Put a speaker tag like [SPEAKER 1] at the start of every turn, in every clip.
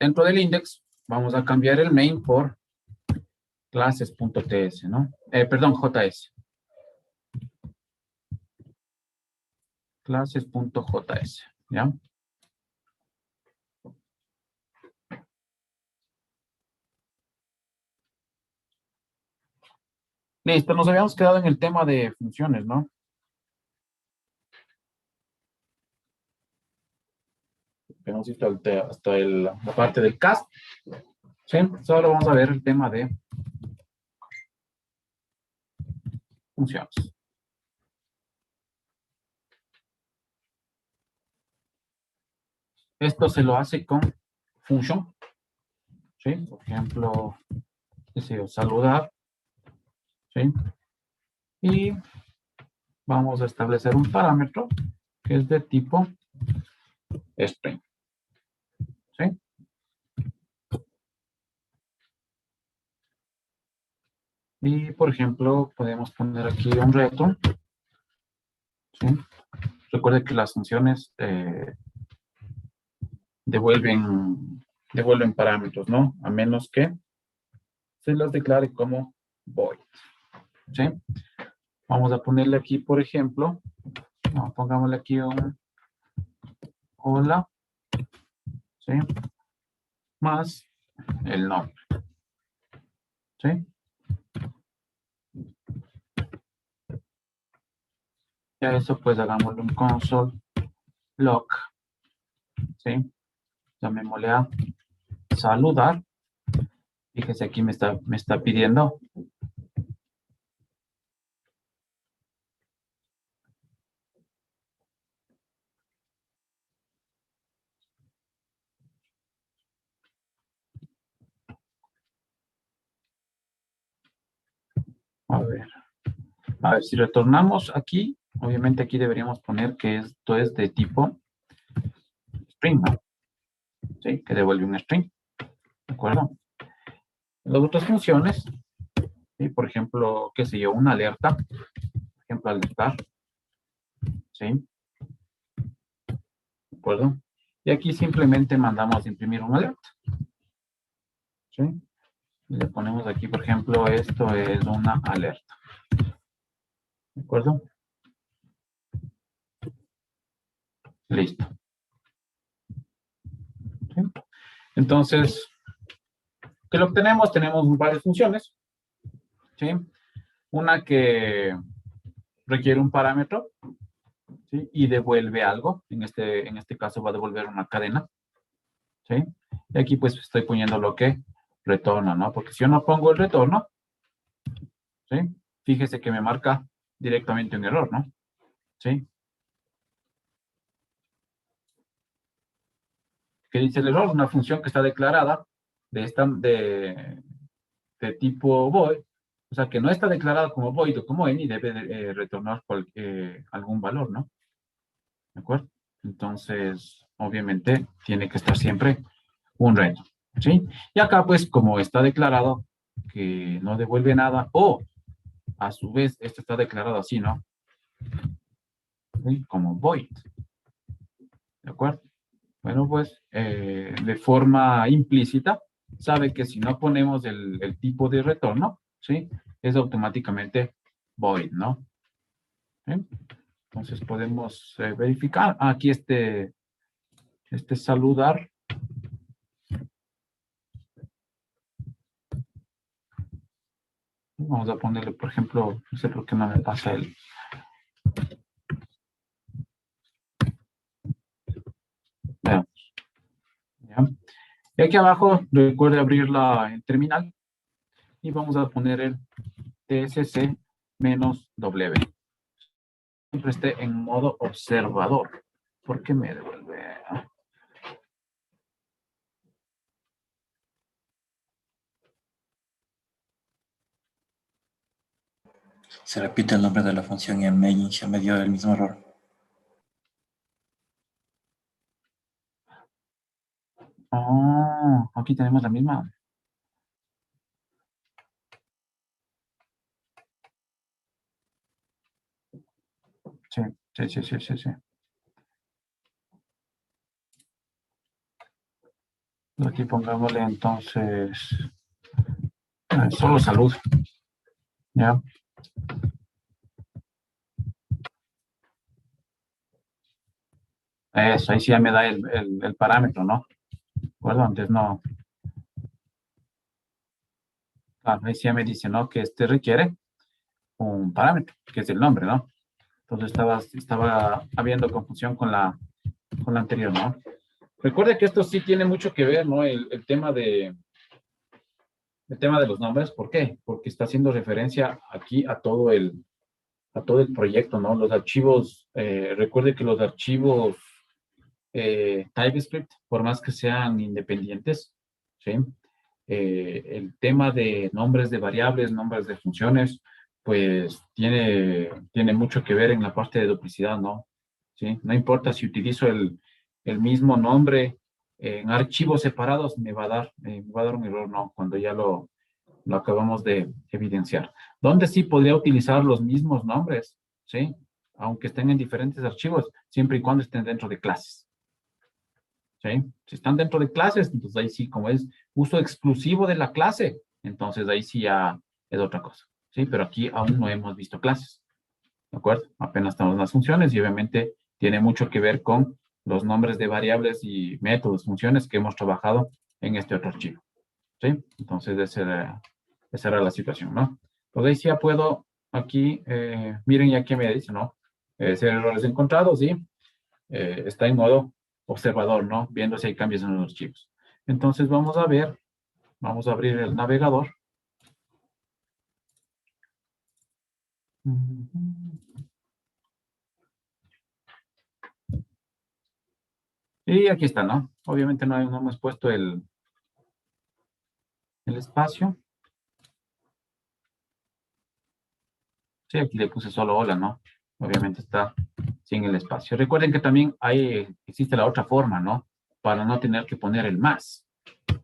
[SPEAKER 1] dentro del index vamos a cambiar el main por classes.ts, ¿no? Perdón, JS. Classes.js, ¿ya? Listo, nos habíamos quedado en el tema de funciones, ¿no? Hemos visto hasta la parte del cast. Sí, ahora vamos a ver el tema de funciones. Esto se lo hace con function. ¿Sí? Por ejemplo, deseo saludar. ¿Sí? Y vamos a establecer un parámetro que es de tipo string. ¿Sí? Y, por ejemplo, podemos poner aquí un reto. ¿Sí? Recuerde que las funciones devuelven parámetros, ¿no? A menos que se las declare como void. ¿Sí? Vamos a ponerle aquí, por ejemplo, no, pongámosle aquí un hola, ¿sí? Más el nombre, ¿sí? Ya eso, pues, hagámosle un console log, ¿sí? Llamémosle a saludar. Fíjese, aquí me está pidiendo. A ver, si retornamos aquí, obviamente aquí deberíamos poner que esto es de tipo string, ¿no? ¿Sí? Que devuelve un string, ¿de acuerdo? Las otras funciones, ¿sí? Por ejemplo, qué sé yo, una alerta, por ejemplo, alertar, ¿sí? ¿De acuerdo? Y aquí simplemente mandamos a imprimir un alerta, ¿sí? Y le ponemos aquí, por ejemplo, esto es una alerta, ¿de acuerdo? Listo. ¿Sí? Entonces, ¿qué lo obtenemos? Tenemos varias funciones, ¿sí? Una que requiere un parámetro, ¿sí? Y devuelve algo. En este caso va a devolver una cadena, ¿sí? Y aquí pues estoy poniendo lo que retorna, ¿no? Porque si yo no pongo el retorno, ¿sí? Fíjese que me marca directamente un error, ¿no? ¿Sí? ¿Qué dice el error? Una función que está declarada de tipo void, o sea, que no está declarada como void o como any, debe retornar algún valor, ¿no? ¿De acuerdo? Entonces, obviamente, tiene que estar siempre un reto, ¿sí? Y acá, pues, como está declarado que no devuelve nada, o a su vez, esto está declarado así, ¿no? ¿Sí? Como void, ¿de acuerdo? Bueno, pues, de forma implícita, sabe que si no ponemos el tipo de retorno, ¿sí? Es automáticamente void, ¿no? ¿Sí? Entonces, podemos verificar. Aquí este saludar. Vamos a ponerle, por ejemplo, no sé por qué no me pasa el... Veamos, ¿ya? Y aquí abajo, recuerde abrir el terminal y vamos a poner el tsc-w. Siempre esté en modo observador. ¿Por qué me devuelve?
[SPEAKER 2] Se repite el nombre de la función y en main se me dio el mismo error.
[SPEAKER 1] Oh, aquí tenemos la misma. Sí, sí, sí, sí, sí, sí. Aquí pongámosle entonces solo salud. ¿Ya? Eso, ahí sí ya me da el parámetro, ¿no? ¿De acuerdo? Antes no. Claro, ahí sí ya me dice, ¿no? Que este requiere un parámetro, que es el nombre, ¿no? Entonces estaba habiendo confusión con la anterior, ¿no? Recuerde que esto sí tiene mucho que ver, ¿no? El tema de los nombres. ¿Por qué? Porque está haciendo referencia aquí a todo el proyecto, ¿no? Los archivos, recuerde que los archivos TypeScript, por más que sean independientes, ¿sí? El tema de nombres de variables, nombres de funciones, pues tiene mucho que ver en la parte de duplicidad, ¿no? ¿Sí? No importa si utilizo el mismo nombre en archivos separados, me va a dar un error, ¿no? Cuando ya lo acabamos de evidenciar. ¿Dónde sí podría utilizar los mismos nombres? ¿Sí? Aunque estén en diferentes archivos, siempre y cuando estén dentro de clases. ¿Sí? Si están dentro de clases, entonces ahí sí, como es uso exclusivo de la clase, entonces ahí sí ya es otra cosa. ¿Sí? Pero aquí aún no hemos visto clases. ¿De acuerdo? Apenas estamos en las funciones y obviamente tiene mucho que ver con los nombres de variables y métodos, funciones que hemos trabajado en este otro archivo. ¿Sí? Entonces esa era la situación, ¿no? Pues ahí sí ya puedo, aquí, miren ya que me dice, ¿no? Ser errores encontrados y está en modo observador, ¿no? Viendo si hay cambios en los archivos. Entonces vamos a abrir el navegador. Y aquí está, ¿no? Obviamente no hemos puesto el espacio. Sí, aquí le puse solo hola, ¿no? Obviamente está sin el espacio. Recuerden que también existe la otra forma, ¿no? Para no tener que poner el más.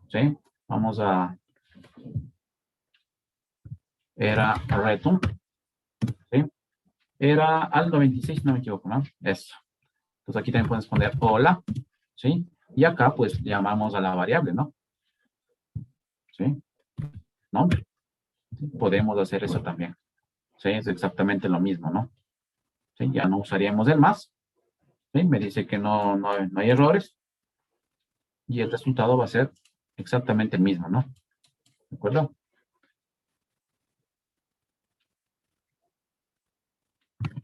[SPEAKER 1] ¿Sí? Vamos a... Era return. ¿Sí? Era Aldo 26, no me equivoco, ¿no? Eso. Entonces aquí también puedes poner hola. ¿Sí? Y acá pues llamamos a la variable, ¿no? ¿Sí? Nombre. ¿Sí? Podemos hacer eso también. ¿Sí? Es exactamente lo mismo, ¿no? ¿Sí? Ya no usaríamos el más. ¿Sí? Me dice que no hay errores. Y el resultado va a ser exactamente el mismo, ¿no? ¿De acuerdo?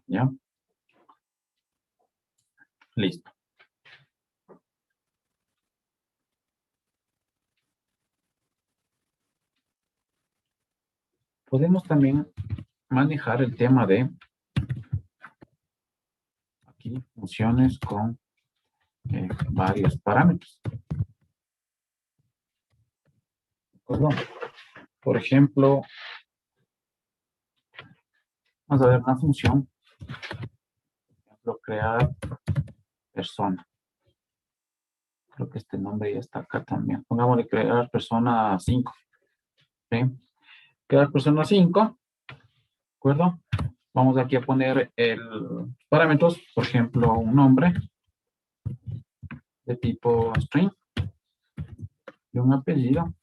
[SPEAKER 1] ¿Ya? Listo. Podemos también manejar el tema de aquí funciones con varios parámetros. ¿De acuerdo? Por ejemplo, vamos a ver una función. Por ejemplo, crear persona. Creo que este nombre ya está acá también. Pongámosle crear persona 5. ¿Sí? Crear persona 5. ¿De acuerdo? Vamos aquí a poner parámetros, por ejemplo, un nombre de tipo string y un apellido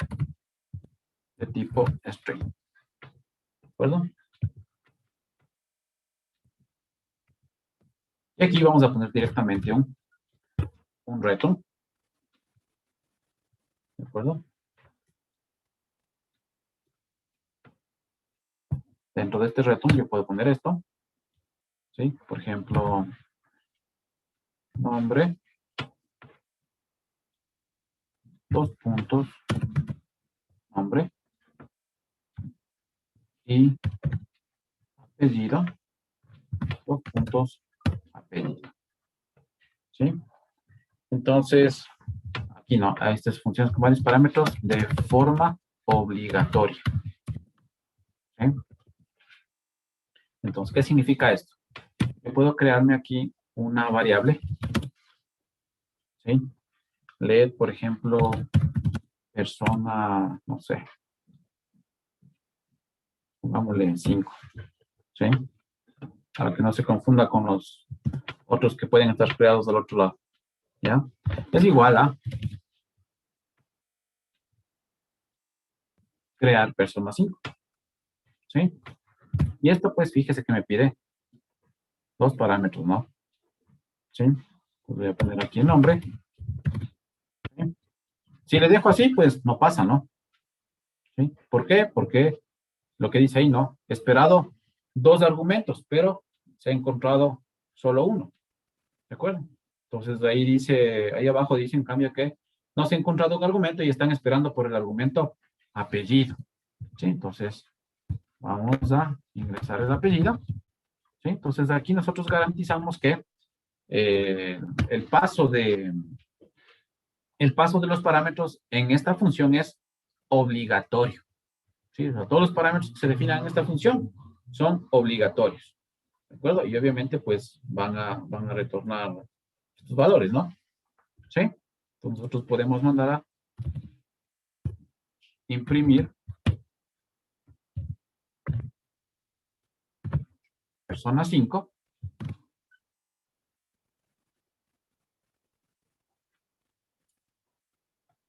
[SPEAKER 1] de tipo string. ¿De acuerdo? Y aquí vamos a poner directamente un reto. ¿De acuerdo? Dentro de este reto yo puedo poner esto. ¿Sí? Por ejemplo, nombre, dos puntos, nombre y apellido, dos puntos, apellido. ¿Sí? Entonces, aquí no, a estas funciones con varios parámetros de forma obligatoria. ¿Sí? Entonces, ¿qué significa esto? Yo puedo crearme aquí una variable. ¿Sí? Let, por ejemplo, persona, no sé, pongámosle 5. ¿Sí? Para que no se confunda con los otros que pueden estar creados del otro lado. ¿Ya? Es igual a crear persona 5. ¿Sí? Y esto, pues, fíjese que me pide dos parámetros, ¿no? ¿Sí? Pues voy a poner aquí el nombre. ¿Sí? Si le dejo así, pues no pasa, ¿no? ¿Sí? ¿Por qué? Porque lo que dice ahí, ¿no? Esperado dos argumentos, pero se ha encontrado solo uno. ¿De acuerdo? Entonces, ahí dice, ahí abajo dice, en cambio, que no se ha encontrado un argumento y están esperando por el argumento apellido. ¿Sí? Entonces, vamos a ingresar el apellido. ¿Sí? Entonces, aquí nosotros garantizamos que el paso de los parámetros en esta función es obligatorio. ¿Sí? O sea, todos los parámetros que se definan en esta función son obligatorios. ¿De acuerdo? Y obviamente, pues, van a retornar estos valores, ¿no? ¿Sí? Entonces, nosotros podemos mandar a imprimir persona 5.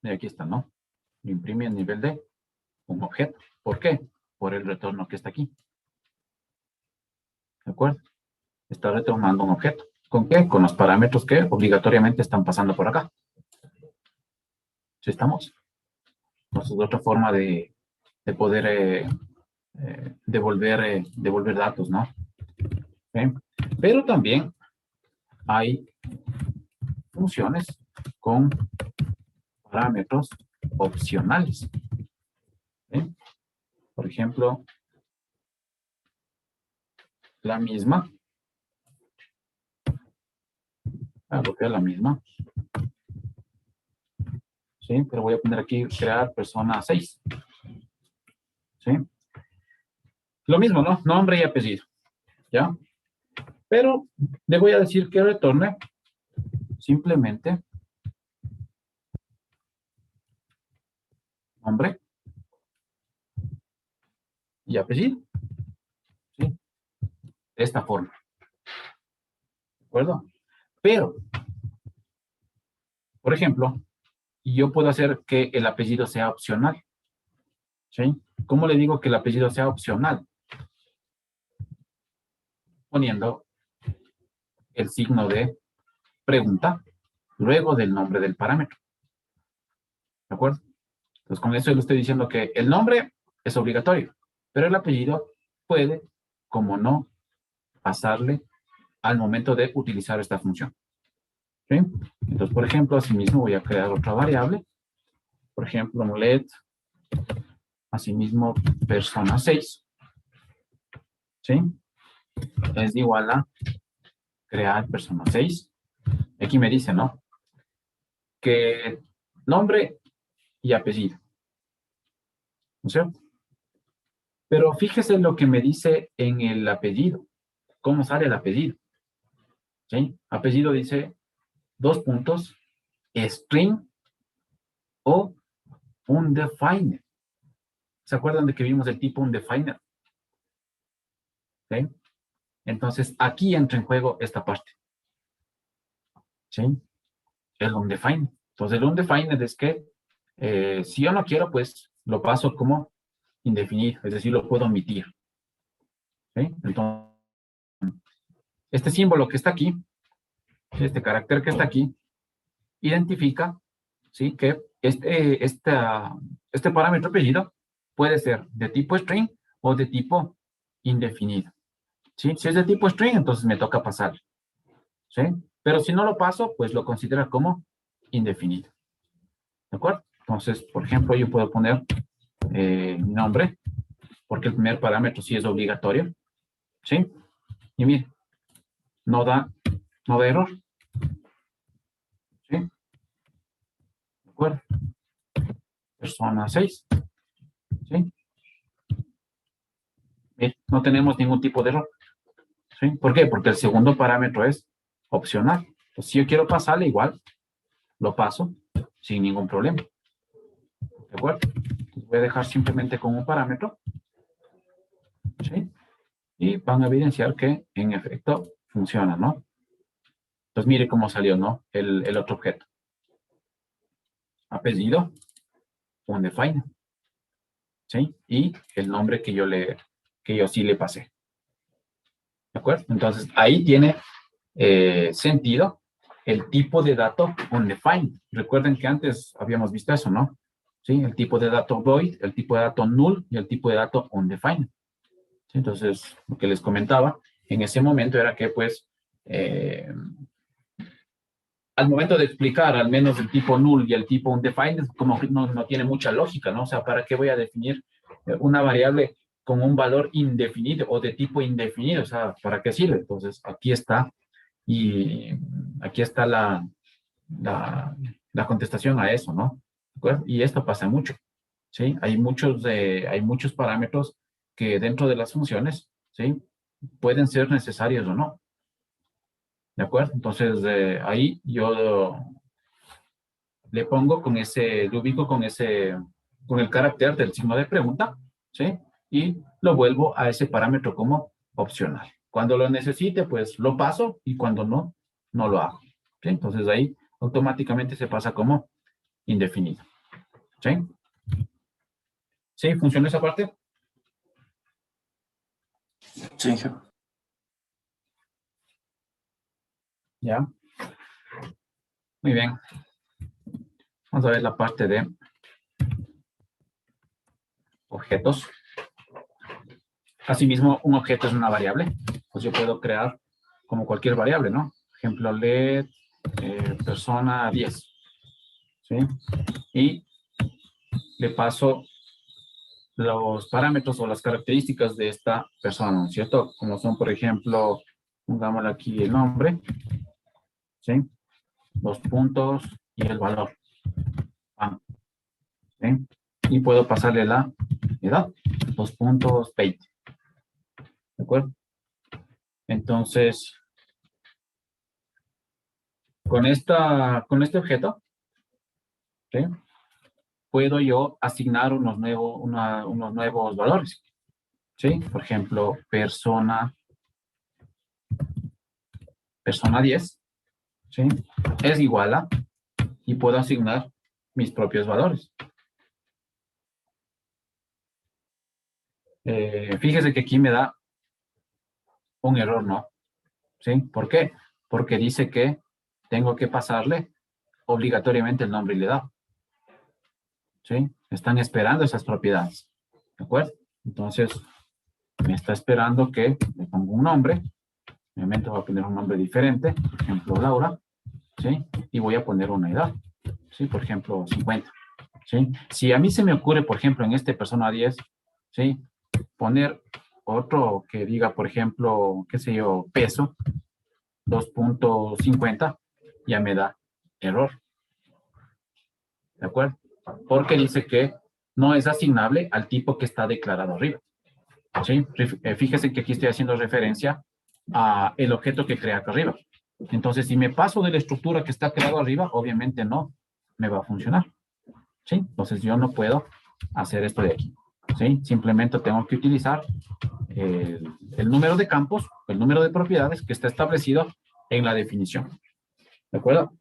[SPEAKER 1] Y aquí está, ¿no? Lo imprime a nivel de un objeto. ¿Por qué? Por el retorno que está aquí. ¿De acuerdo? Está retornando un objeto. ¿Con qué? Con los parámetros que obligatoriamente están pasando por acá. ¿Sí estamos? Entonces, otra forma de poder devolver datos, ¿no? ¿Sí? Pero también hay funciones con parámetros opcionales. ¿Sí? Por ejemplo, la misma. Copiar la misma. ¿Sí? Pero voy a poner aquí crear persona 6. ¿Sí? Lo mismo, ¿no? Nombre y apellido. ¿Ya? Pero le voy a decir que retorne simplemente nombre y apellido. ¿Sí? De esta forma. ¿De acuerdo? Pero, por ejemplo, yo puedo hacer que el apellido sea opcional. ¿Sí? ¿Cómo le digo que el apellido sea opcional? Poniendo el signo de pregunta luego del nombre del parámetro. ¿De acuerdo? Entonces, con eso yo le estoy diciendo que el nombre es obligatorio, pero el apellido puede, como no, pasarle al momento de utilizar esta función. ¿Sí? Entonces, por ejemplo, asimismo voy a crear otra variable. Por ejemplo, un let, asimismo, persona 6. ¿Sí? Es igual a crear persona 6. Aquí me dice, ¿no? Que nombre y apellido. ¿No es cierto? Pero fíjese lo que me dice en el apellido. ¿Cómo sale el apellido? ¿Sí? Apellido dice dos puntos, string o undefined. ¿Se acuerdan de que vimos el tipo undefined? ¿Sí? Entonces, aquí entra en juego esta parte. ¿Sí? El undefined. Entonces, el undefined es que si yo no quiero, pues lo paso como indefinido, es decir, lo puedo omitir. ¿Sí? Entonces, este símbolo que está aquí, este carácter que está aquí, identifica, ¿sí? Que este parámetro apellido puede ser de tipo string o de tipo indefinido. ¿Sí? Si es de tipo string, entonces me toca pasar. ¿Sí? Pero si no lo paso, pues lo considera como indefinido. ¿De acuerdo? Entonces, por ejemplo, yo puedo poner mi nombre, porque el primer parámetro sí es obligatorio. ¿Sí? Y mire, no da error. ¿Sí? ¿De acuerdo? Persona 6. ¿Sí? Mire, no tenemos ningún tipo de error. ¿Sí? ¿Por qué? Porque el segundo parámetro es opcional. Entonces, si yo quiero pasarle igual, lo paso sin ningún problema. ¿De acuerdo? Entonces, voy a dejar simplemente con un parámetro. ¿Sí? Y van a evidenciar que en efecto funciona, ¿no? Entonces mire cómo salió, ¿no? El otro objeto. Apellido, undefined. ¿sí? Y el nombre que yo sí le pasé. ¿De acuerdo? Entonces, ahí tiene sentido el tipo de dato undefined. Recuerden que antes habíamos visto eso, ¿no? ¿Sí? El tipo de dato void, el tipo de dato null y el tipo de dato undefined. ¿Sí? Entonces, lo que les comentaba en ese momento era que, pues, al momento de explicar al menos el tipo null y el tipo undefined, como que no tiene mucha lógica, ¿no? O sea, ¿para qué voy a definir una variable con un valor indefinido o de tipo indefinido? O sea, ¿para qué sirve? Entonces, aquí está, y aquí está la contestación a eso, ¿no? ¿De acuerdo? Y esto pasa mucho, ¿sí? Hay muchos parámetros que dentro de las funciones, ¿sí? Pueden ser necesarios o no. ¿De acuerdo? Entonces, ahí yo le pongo le ubico con el carácter del signo de pregunta, ¿sí? Y lo vuelvo a ese parámetro como opcional. Cuando lo necesite, pues lo paso y cuando no, no lo hago. ¿Sí? Entonces ahí automáticamente se pasa como indefinido. ¿Sí? ¿Sí? ¿Funciona esa parte?
[SPEAKER 2] Sí,
[SPEAKER 1] Ya. Muy bien. Vamos a ver la parte de objetos. Asimismo, un objeto es una variable. Pues yo puedo crear como cualquier variable, ¿no? Por ejemplo, LED persona 10. ¿Sí? Y le paso los parámetros o las características de esta persona, ¿no es cierto? Como son, por ejemplo, pongámosle aquí el nombre, ¿sí? Los puntos y el valor. ¿Sí? Y puedo pasarle la edad, 2.20. ¿De acuerdo? Entonces, con este objeto, ¿sí? Puedo yo asignar unos nuevos valores, ¿sí? Por ejemplo, persona 10, ¿sí? Es igual a, y puedo asignar mis propios valores. Fíjese que aquí me da un error, ¿no? ¿Sí? ¿Por qué? Porque dice que tengo que pasarle obligatoriamente el nombre y la edad. ¿Sí? Están esperando esas propiedades. ¿De acuerdo? Entonces, me está esperando que le ponga un nombre. Obviamente voy a poner un nombre diferente. Por ejemplo, Laura. ¿Sí? Y voy a poner una edad. ¿Sí? Por ejemplo, 50. ¿Sí? Si a mí se me ocurre, por ejemplo, en este persona 10, ¿sí? Poner otro que diga, por ejemplo, qué sé yo, peso, 2.50, ya me da error. ¿De acuerdo? Porque dice que no es asignable al tipo que está declarado arriba. ¿Sí? Fíjese que aquí estoy haciendo referencia a el objeto que crea acá arriba. Entonces, si me paso de la estructura que está creado arriba, obviamente no me va a funcionar. ¿Sí? Entonces, yo no puedo hacer esto de aquí. ¿Sí? Simplemente tengo que utilizar el número de campos, el número de propiedades que está establecido en la definición. ¿De acuerdo?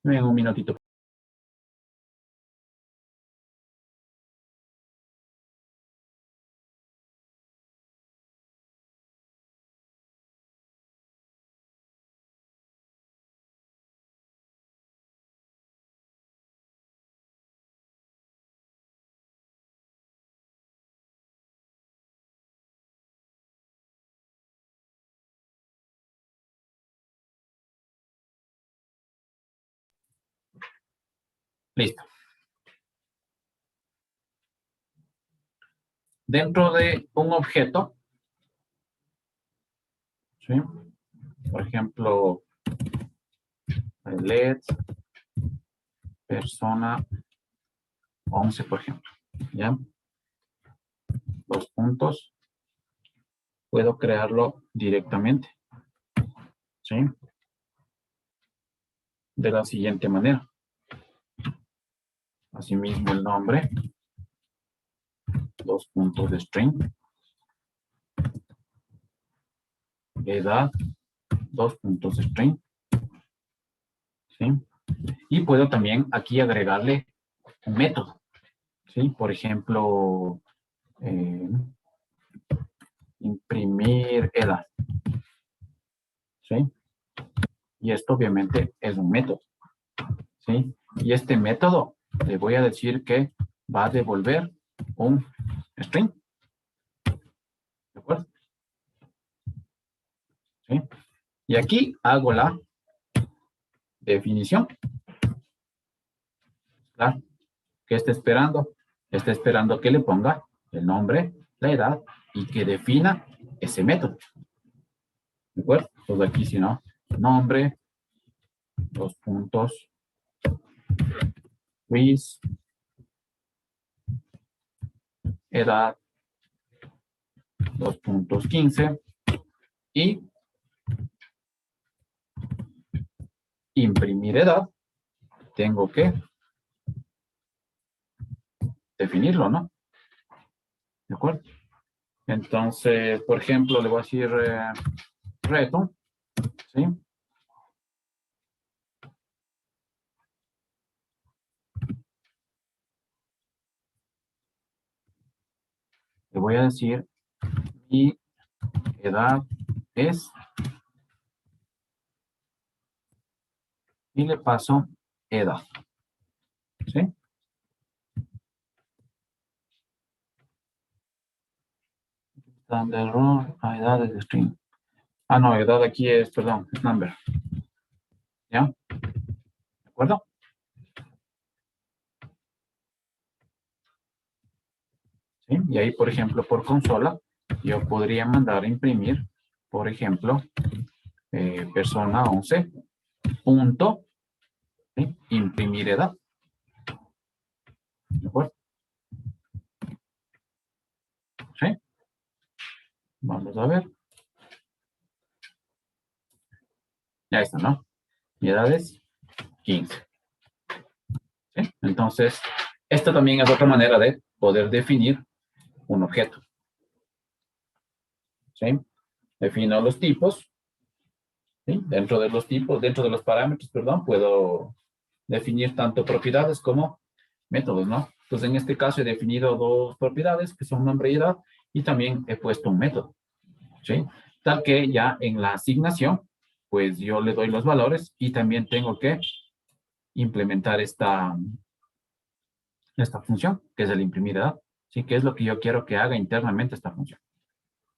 [SPEAKER 1] Ven un minutito. Listo. Dentro de un objeto, ¿sí? Por ejemplo, LED, persona 11, por ejemplo. ¿Ya? Los puntos, puedo crearlo directamente. ¿Sí? De la siguiente manera. Asimismo, el nombre, dos puntos de string, edad, dos puntos de string, ¿sí? Y puedo también aquí agregarle un método, ¿sí? Por ejemplo, imprimir edad, ¿sí? Y esto obviamente es un método, ¿sí? Y este método le voy a decir que va a devolver un string, ¿de acuerdo? ¿Sí? Y aquí hago la definición. Claro, ¿qué está esperando? Está esperando que le ponga el nombre, la edad y que defina ese método. ¿De acuerdo? Entonces aquí si no, nombre, dos puntos, quiz, edad, 2.15 y imprimir edad. Tengo que definirlo, ¿no? ¿De acuerdo? Entonces, por ejemplo, le voy a decir reto, ¿sí? Le voy a decir mi edad es y le paso edad, ¿sí? Dando error a edad de string. Ah, no, edad aquí es, perdón, es number. ¿Ya? ¿De acuerdo? ¿Sí? Y ahí, por ejemplo, por consola, yo podría mandar a imprimir, por ejemplo, persona 11, punto, ¿sí? Imprimir edad. ¿De acuerdo? ¿Sí? Vamos a ver. Ya está, ¿no? Mi edad es 15. ¿Sí? Entonces, esta también es otra manera de poder definir un objeto. ¿Sí? Defino los tipos. ¿Sí? Dentro de los tipos, dentro de los parámetros, perdón, puedo definir tanto propiedades como métodos, ¿no? Entonces, en este caso he definido dos propiedades que son nombre y edad y también he puesto un método, ¿sí? Tal que ya en la asignación, pues yo le doy los valores y también tengo que implementar esta función, que es el imprimir edad, ¿sí? Que es lo que yo quiero que haga internamente esta función,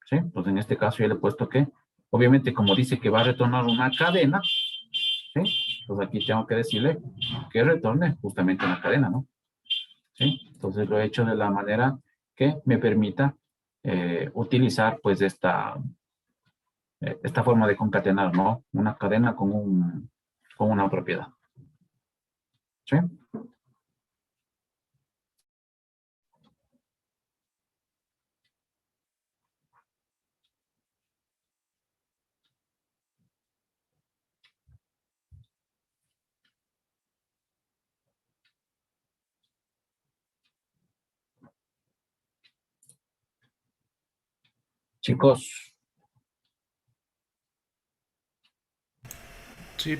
[SPEAKER 1] ¿sí? Pues en este caso yo le he puesto que, obviamente como dice que va a retornar una cadena, ¿sí? Pues aquí tengo que decirle que retorne justamente una cadena, ¿no? ¿Sí? Entonces lo he hecho de la manera que me permita utilizar pues esta forma de concatenar, ¿no? Una cadena con una propiedad. ¿Sí? Chicos,
[SPEAKER 3] Sí,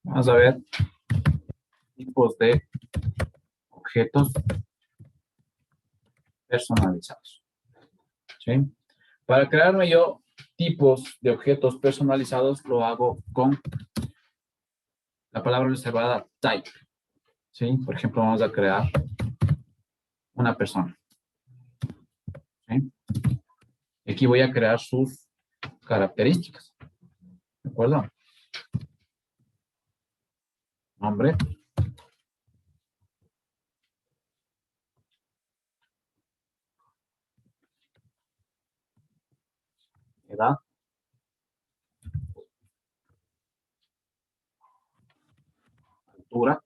[SPEAKER 1] vamos a ver tipos de objetos personalizados. ¿Sí? Para crearme yo tipos de objetos personalizados, lo hago con la palabra reservada type. ¿Sí? Por ejemplo, vamos a crear una persona. ¿Sí? Aquí voy a crear sus características. ¿De acuerdo? Nombre. Edad. Altura.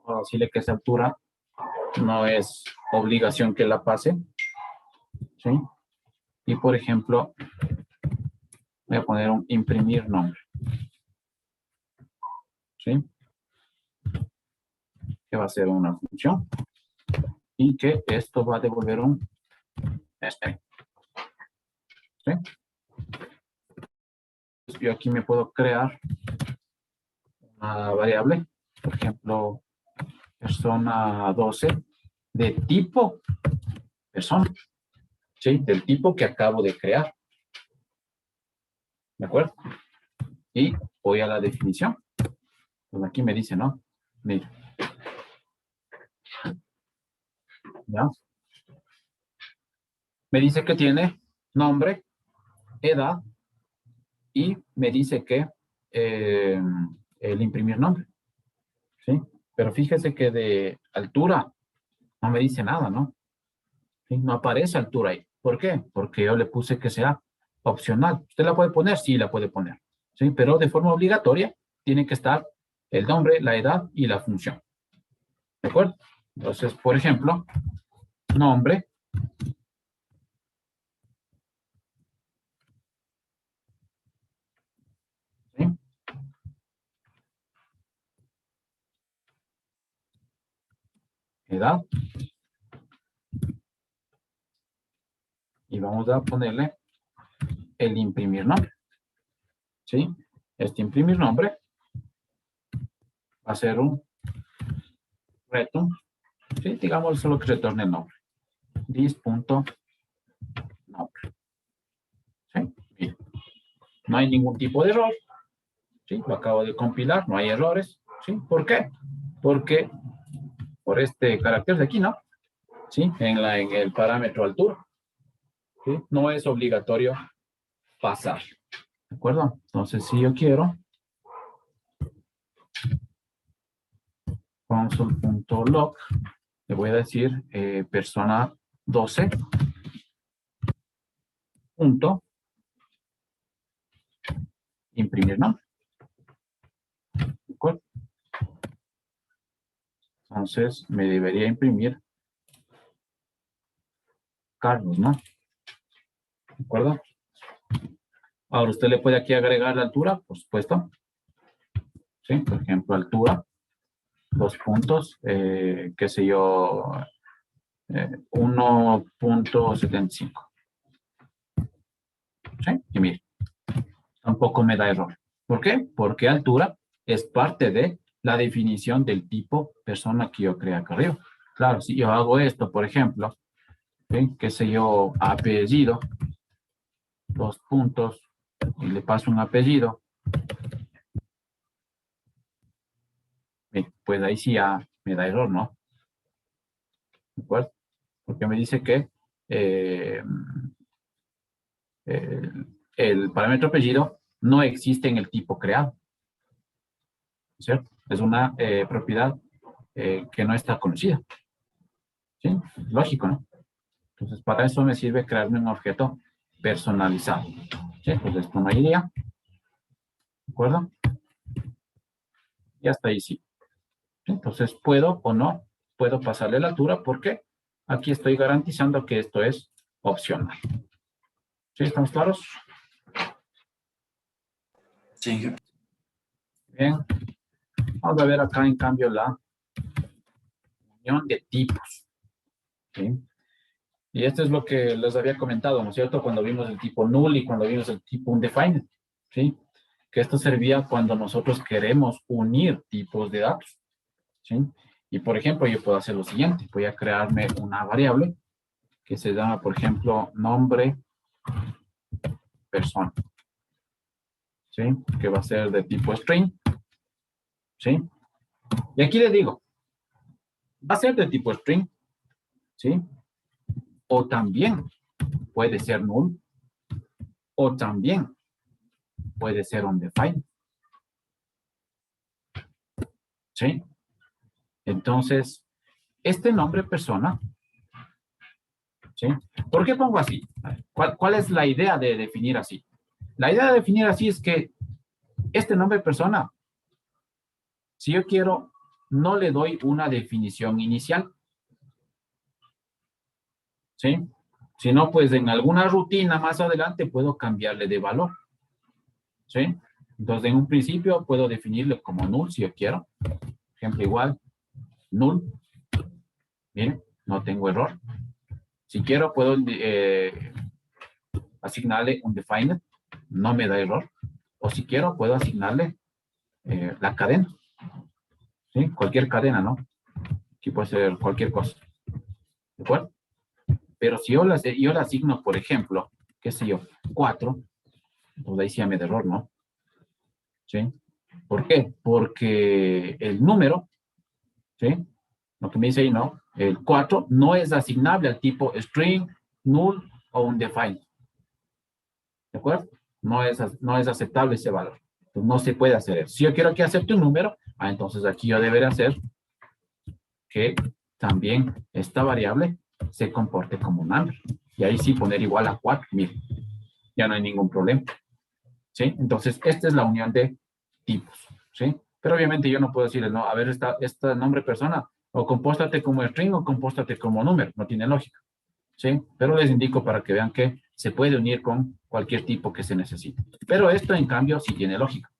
[SPEAKER 1] O decirle que esa altura no es obligación que la pase. ¿Sí? Y por ejemplo, voy a poner un imprimir nombre. ¿Sí? Que va a ser una función. Y que esto va a devolver un string. ¿Sí? Yo aquí me puedo crear una variable, por ejemplo, persona 12 de tipo persona, ¿sí? Del tipo que acabo de crear. ¿De acuerdo? Y voy a la definición. Pues aquí me dice, ¿no? Mira. ¿Ya? Me dice que tiene nombre, edad, y me dice que el imprimir nombre, ¿sí? Pero fíjese que de altura no me dice nada, ¿no? ¿Sí? No aparece altura ahí. ¿Por qué? Porque yo le puse que sea opcional. ¿Usted la puede poner? Sí, la puede poner, ¿sí? Pero de forma obligatoria tiene que estar el nombre, la edad y la función. ¿De acuerdo? Entonces, por ejemplo, nombre, ¿sí? Edad, y vamos a ponerle el imprimir nombre, ¿sí? Este imprimir nombre va a ser un reto, ¿sí? Digamos solo que retorne el nombre. Dis.nombre, ¿sí? Bien. No hay ningún tipo de error, ¿sí? Lo acabo de compilar, no hay errores, ¿sí? ¿Por qué? Porque por este carácter de aquí, ¿no? ¿Sí? En el parámetro altura, ¿sí? No es obligatorio pasar, ¿de acuerdo? Entonces, si yo quiero console.log, le voy a decir persona 12 punto imprimir nombre, ¿de acuerdo? Entonces, me debería imprimir Carlos, ¿no? ¿De acuerdo? Ahora, usted le puede aquí agregar la altura, por supuesto. ¿Sí? Por ejemplo, altura, 2 puntos, qué sé yo, 1.75. ¿Sí? Y mire, tampoco me da error. ¿Por qué? Porque altura es parte de la definición del tipo persona que yo creé acá arriba. Claro, si yo hago esto, por ejemplo, ¿sí? Qué sé yo, apellido, 2 puntos, y le paso un apellido, pues ahí sí ya me da error, ¿no? ¿De acuerdo? Porque me dice que eh, el parámetro apellido no existe en el tipo creado, ¿cierto? Es una propiedad que no está conocida, ¿sí? Lógico, ¿no? Entonces, para eso me sirve crearme un objeto personalizado, ¿sí? Entonces, esto no iría, ¿de acuerdo? Y hasta ahí sí. ¿Sí? Entonces, puedo o no, puedo pasarle la altura porque aquí estoy garantizando que esto es opcional. ¿Sí? ¿Estamos claros?
[SPEAKER 2] Sí.
[SPEAKER 1] Bien. Vamos a ver acá, en cambio, la unión de tipos. ¿Sí? Y esto es lo que les había comentado, ¿no es cierto? Cuando vimos el tipo null y cuando vimos el tipo undefined, ¿sí? Que esto servía cuando nosotros queremos unir tipos de datos, ¿sí? Y, por ejemplo, yo puedo hacer lo siguiente. Voy a crearme una variable que se llama, por ejemplo, nombre persona, ¿sí? Que va a ser de tipo string, ¿sí? Y aquí le digo, va a ser de tipo string, ¿sí? O también puede ser null, o también puede ser undefined, ¿sí? Entonces, este nombre persona, ¿sí? ¿Por qué pongo así? ¿Cuál es la idea de definir así? La idea de definir así es que este nombre persona, si yo quiero, no le doy una definición inicial, ¿sí? Si no, pues en alguna rutina más adelante puedo cambiarle de valor, ¿sí? Entonces, en un principio puedo definirlo como null si yo quiero. Por ejemplo, igual, null. Miren, no tengo error. Si quiero, puedo asignarle un defined, no me da error. O si quiero, puedo asignarle la cadena. ¿Sí? Cualquier cadena, ¿no? Aquí puede ser cualquier cosa. ¿De acuerdo? Pero si yo la asigno, por ejemplo, qué sé yo, 4, pues ahí sí ya me da error, ¿no? ¿Sí? ¿Por qué? Porque el número, ¿sí? Lo que me dice ahí, ¿no? El 4 no es asignable al tipo string, null o undefined. ¿De acuerdo? No es aceptable ese valor. Entonces, no se puede hacer eso. Si yo quiero que acepte un número, entonces aquí yo debería hacer que también esta variable se comporte como un number. Y ahí sí poner igual a 4. Miren, ya no hay ningún problema. ¿Sí? Entonces, esta es la unión de tipos. ¿Sí? Pero obviamente yo no puedo decirle, no, a ver, esta nombre persona, o compóstate como string o compóstate como número. No tiene lógica. ¿Sí? Pero les indico para que vean que se puede unir con cualquier tipo que se necesite. Pero esto, en cambio, sí tiene lógica.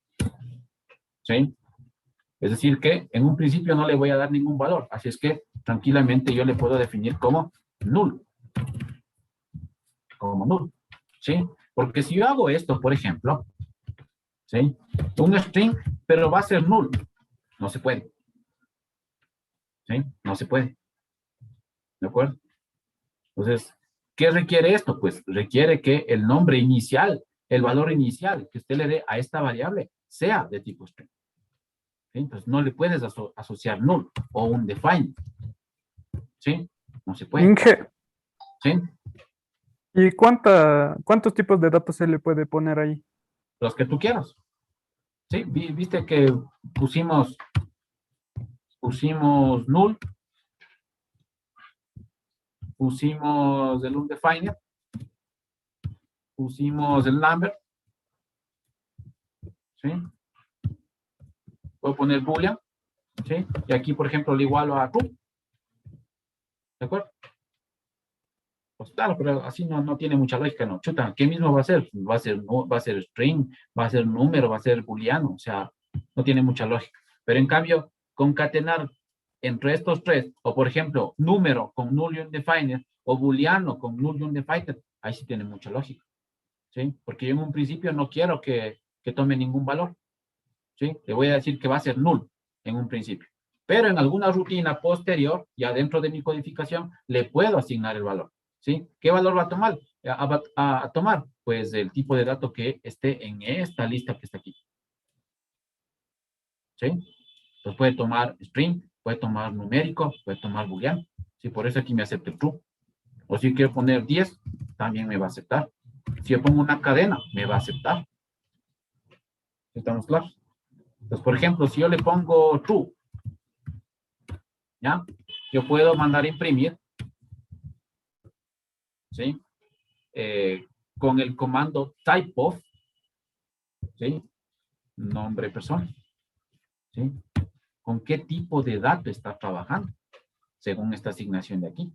[SPEAKER 1] ¿Sí? Es decir, que en un principio no le voy a dar ningún valor. Así es que tranquilamente yo le puedo definir como null. Como null. ¿Sí? Porque si yo hago esto, por ejemplo, ¿sí? Un string, pero va a ser null. No se puede. ¿Sí? No se puede. ¿De acuerdo? Entonces, ¿qué requiere esto? Pues requiere que el nombre inicial, el valor inicial que usted le dé a esta variable sea de tipo string. ¿Sí? Entonces, no le puedes asociar null o un define. ¿Sí? No se puede.
[SPEAKER 3] Inge,
[SPEAKER 1] ¿Sí?
[SPEAKER 3] ¿y cuántos tipos de datos se le puede poner ahí?
[SPEAKER 1] Los que tú quieras. ¿Sí? Viste que pusimos null, pusimos el undefined, pusimos el number, ¿sí? Puedo poner boolean, ¿sí? Y aquí, por ejemplo, le igualo a true. ¿De acuerdo? Pues claro, pero así no tiene mucha lógica, ¿no? Chuta, ¿qué mismo va a ser? Va a ser string, va a ser número, va a ser booleano, o sea, no tiene mucha lógica. Pero en cambio, concatenar entre estos tres, o por ejemplo, número con null y undefined, o booleano con null y undefined, ahí sí tiene mucha lógica, ¿sí? Porque yo en un principio no quiero que tome ningún valor, ¿sí? Le voy a decir que va a ser null en un principio. Pero en alguna rutina posterior, ya dentro de mi codificación, le puedo asignar el valor, ¿sí? ¿Qué valor va a tomar? A tomar, pues el tipo de dato que esté en esta lista que está aquí, ¿sí? Entonces puede tomar string, puede tomar numérico, puede tomar booleano, ¿sí? Por eso aquí me acepta el true. O si quiero poner 10, también me va a aceptar. Si yo pongo una cadena, me va a aceptar. ¿Estamos claros? Entonces, por ejemplo, si yo le pongo true, ¿ya? Yo puedo mandar a imprimir, ¿sí? Con el comando typeof, ¿sí? Nombre persona, ¿sí? ¿Con qué tipo de dato está trabajando? Según esta asignación de aquí.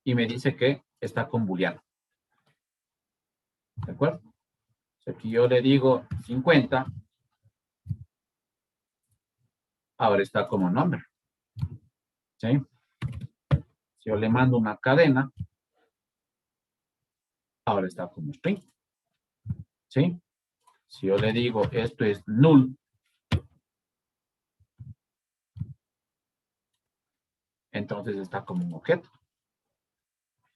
[SPEAKER 1] Y me dice que está con booleano. ¿De acuerdo? Si aquí yo le digo 50, ahora está como number, ¿sí? Si yo le mando una cadena, ahora está como string, ¿sí? Si yo le digo esto es null, entonces está como un objeto.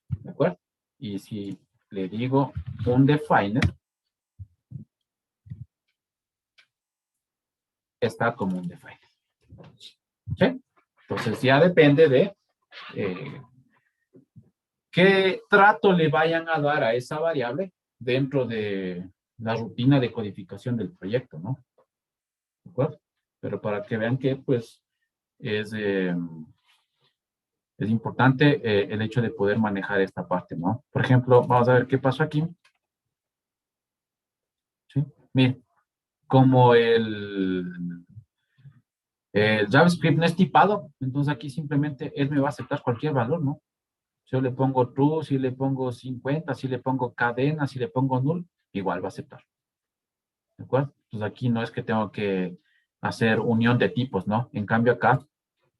[SPEAKER 1] ¿De acuerdo? Y si le digo undefined, está como undefined. ¿Sí? Entonces ya depende de qué trato le vayan a dar a esa variable dentro de la rutina de codificación del proyecto, ¿no? ¿De acuerdo? Pero para que vean que, pues, es importante el hecho de poder manejar esta parte, ¿no? Por ejemplo, vamos a ver qué pasó aquí. ¿Sí? Miren, como el JavaScript no es tipado, entonces aquí simplemente él me va a aceptar cualquier valor, ¿no? Si yo le pongo true, si le pongo 50, si le pongo cadena, si le pongo null, igual va a aceptar. ¿De acuerdo? Entonces aquí no es que tengo que hacer unión de tipos, ¿no? En cambio acá,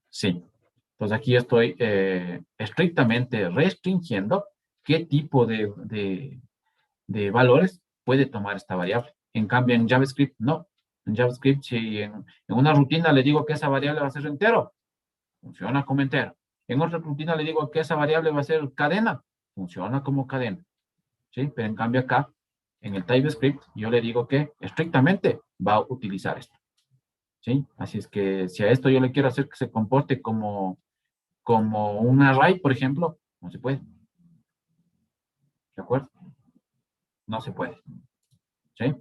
[SPEAKER 1] sí. Entonces aquí estoy estrictamente restringiendo qué tipo de valores puede tomar esta variable. En cambio, en JavaScript, no. En JavaScript, si en una rutina le digo que esa variable va a ser entero, funciona como entero. En otra rutina le digo que esa variable va a ser cadena, funciona como cadena. ¿Sí? Pero en cambio acá, en el TypeScript, yo le digo que estrictamente va a utilizar esto. ¿Sí? Así es que si a esto yo le quiero hacer que se comporte como un array, por ejemplo, no se puede. ¿De acuerdo? No se puede. ¿Sí?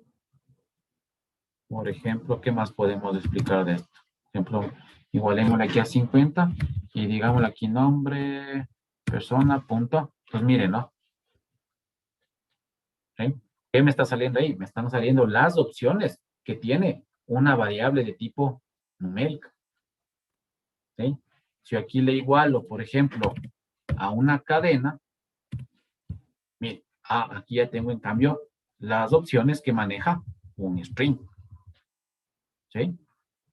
[SPEAKER 1] Por ejemplo, ¿qué más podemos explicar de esto? Por ejemplo, igualémosle aquí a 50 y digámosle aquí nombre, persona, punto. Pues miren, ¿no? ¿Sí? ¿Qué me está saliendo ahí? Me están saliendo las opciones que tiene una variable de tipo numérica. ¿Sí? Si aquí le igualo, por ejemplo, a una cadena, miren, aquí ya tengo en cambio las opciones que maneja un string. ¿Sí?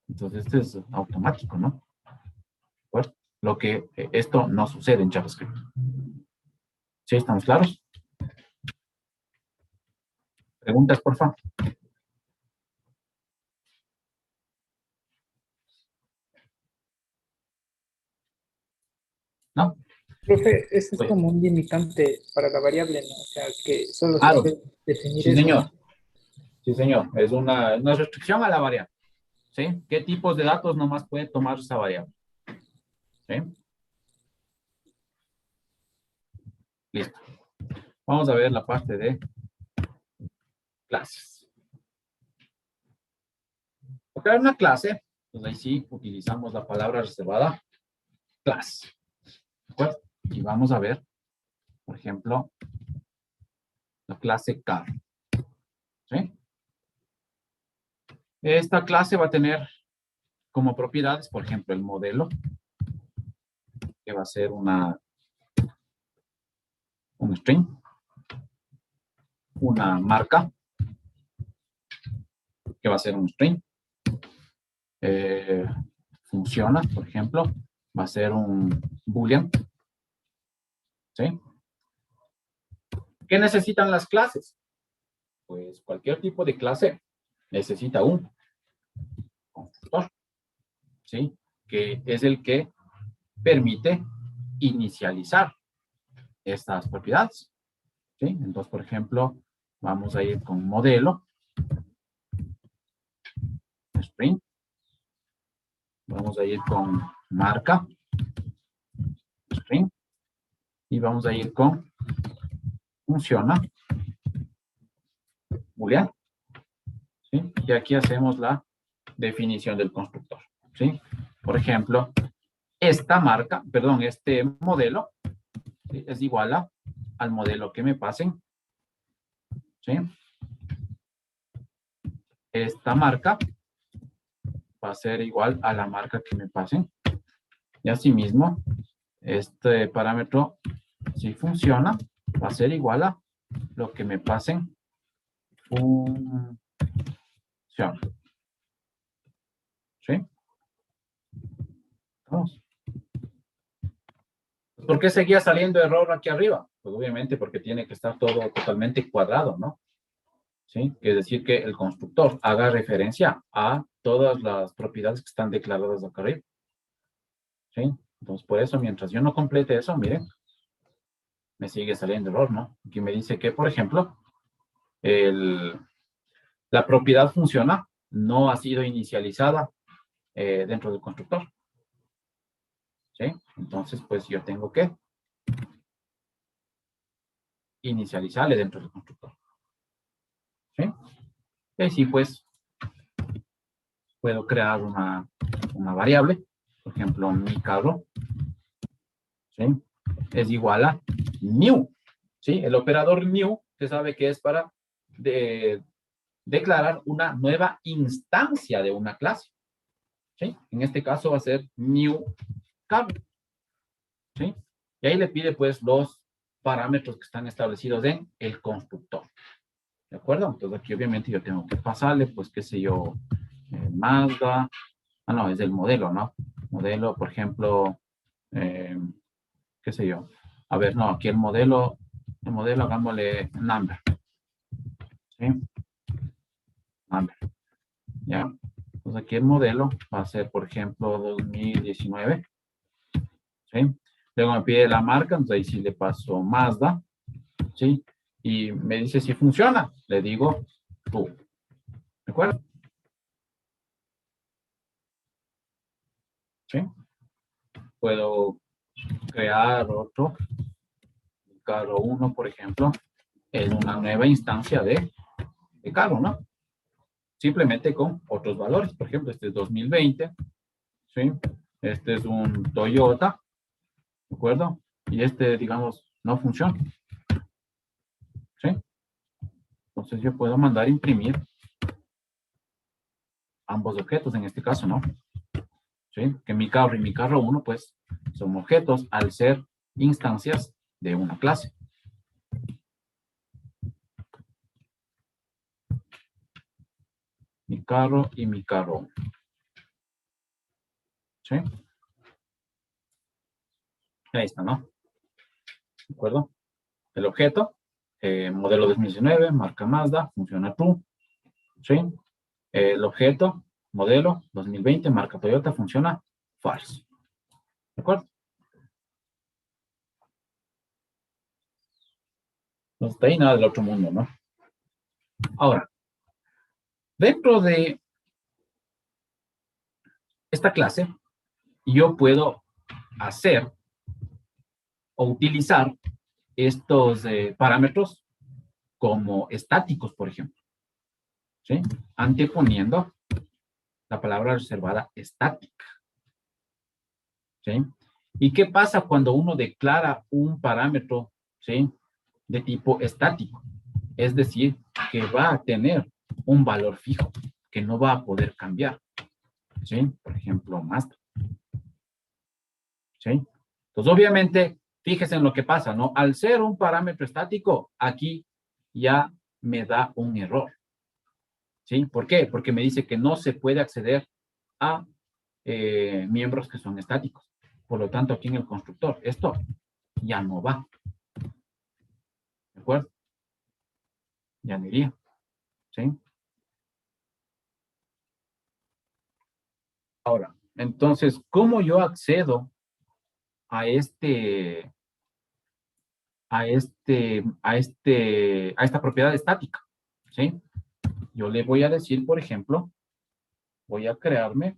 [SPEAKER 1] Entonces, esto es automático, ¿no? Pues, lo que esto no sucede en JavaScript. ¿Sí? ¿Estamos claros? ¿Preguntas, por favor? ¿No?
[SPEAKER 4] Profe, ese es
[SPEAKER 1] Pues,
[SPEAKER 4] como un limitante para la variable, ¿no? O sea, que solo se
[SPEAKER 1] claro.
[SPEAKER 4] puede definir
[SPEAKER 1] Sí,
[SPEAKER 4] eso,
[SPEAKER 1] señor.
[SPEAKER 4] ¿no?
[SPEAKER 1] Sí, señor. Es una restricción a la variable. ¿Sí? ¿Qué tipos de datos nomás puede tomar esa variable? ¿Sí? Listo. Vamos a ver la parte de clases. Para crear una clase, pues ahí sí utilizamos la palabra reservada class. ¿De acuerdo? Y vamos a ver, por ejemplo, la clase car. ¿Sí? Esta clase va a tener como propiedades, por ejemplo, el modelo, que va a ser un string, una marca, que va a ser un string, funciona, por ejemplo, va a ser un boolean. ¿Sí? ¿Qué necesitan las clases? Pues cualquier tipo de clase necesita un constructor, ¿sí? Que es el que permite inicializar estas propiedades, ¿sí? Entonces, por ejemplo, vamos a ir con modelo, string, vamos a ir con marca, string, y vamos a ir con funciona, boolean, ¿sí? Y aquí hacemos la definición del constructor, ¿sí? Por ejemplo, esta marca, perdón, este modelo, ¿sí? Es igual al modelo que me pasen, ¿sí? Esta marca va a ser igual a la marca que me pasen. Y asimismo, este parámetro, si funciona, va a ser igual a lo que me pasen funciona. ¿Sí? Vamos. ¿Por qué seguía saliendo error aquí arriba? Pues obviamente porque tiene que estar todo totalmente cuadrado, ¿no? ¿Sí? Es decir, que el constructor haga referencia a todas las propiedades que están declaradas acá arriba. ¿Sí? Entonces, por eso, mientras yo no complete eso, miren, me sigue saliendo error, ¿no? Aquí me dice que, por ejemplo, la propiedad funciona no ha sido inicializada dentro del constructor. ¿Sí? Entonces, pues yo tengo que inicializarle dentro del constructor. ¿Sí? Y así, pues, puedo crear una variable, por ejemplo, mi carro, ¿sí? Es igual a new, ¿sí? El operador new, se sabe que es para declarar una nueva instancia de una clase, ¿sí? En este caso va a ser new carro, ¿sí? Y ahí le pide, pues, los parámetros que están establecidos en el constructor, ¿de acuerdo? Entonces aquí obviamente yo tengo que pasarle, pues, qué sé yo, Mazda, no, es el modelo, ¿no? Modelo, por ejemplo, qué sé yo. A ver, no, aquí el modelo hagámosle number. ¿Sí? Number. ¿Ya? Entonces aquí el modelo va a ser, por ejemplo, 2019. ¿Sí? Luego me pide la marca, entonces ahí sí le paso Mazda. ¿Sí? Y me dice si funciona. Le digo tú. ¿De acuerdo? ¿Sí? Puedo crear otro, carro 1, por ejemplo, en una nueva instancia de carro, ¿no? Simplemente con otros valores. Por ejemplo, este es 2020, ¿sí? Este es un Toyota, ¿de acuerdo? Y este, digamos, no funciona, ¿sí? Entonces yo puedo mandar imprimir ambos objetos en este caso, ¿no? ¿Sí? Que mi carro y mi carro 1, pues, son objetos al ser instancias de una clase. Mi carro y mi carro 1. ¿Sí? Ahí está, ¿no? ¿De acuerdo? El objeto, modelo 2019, marca Mazda, funciona True. ¿Sí? El objeto, modelo 2020, marca Toyota, funciona false. ¿De acuerdo? No está ahí nada del otro mundo, ¿no? Ahora, dentro de esta clase, yo puedo hacer o utilizar estos parámetros como estáticos, por ejemplo. ¿Sí? Anteponiendo la palabra reservada estática. ¿Sí? ¿Y qué pasa cuando uno declara un parámetro, ¿sí?, de tipo estático? Es decir, que va a tener un valor fijo, que no va a poder cambiar. ¿Sí? Por ejemplo, Mazda. ¿Sí? Entonces, obviamente, fíjese en lo que pasa, ¿no? Al ser un parámetro estático, aquí ya me da un error. ¿Sí? ¿Por qué? Porque me dice que no se puede acceder a miembros que son estáticos. Por lo tanto, aquí en el constructor, esto ya no va. ¿De acuerdo? Ya no iría. ¿Sí? Ahora, entonces, ¿cómo yo accedo a esta propiedad estática? ¿Sí? Yo le voy a decir, por ejemplo, voy a crearme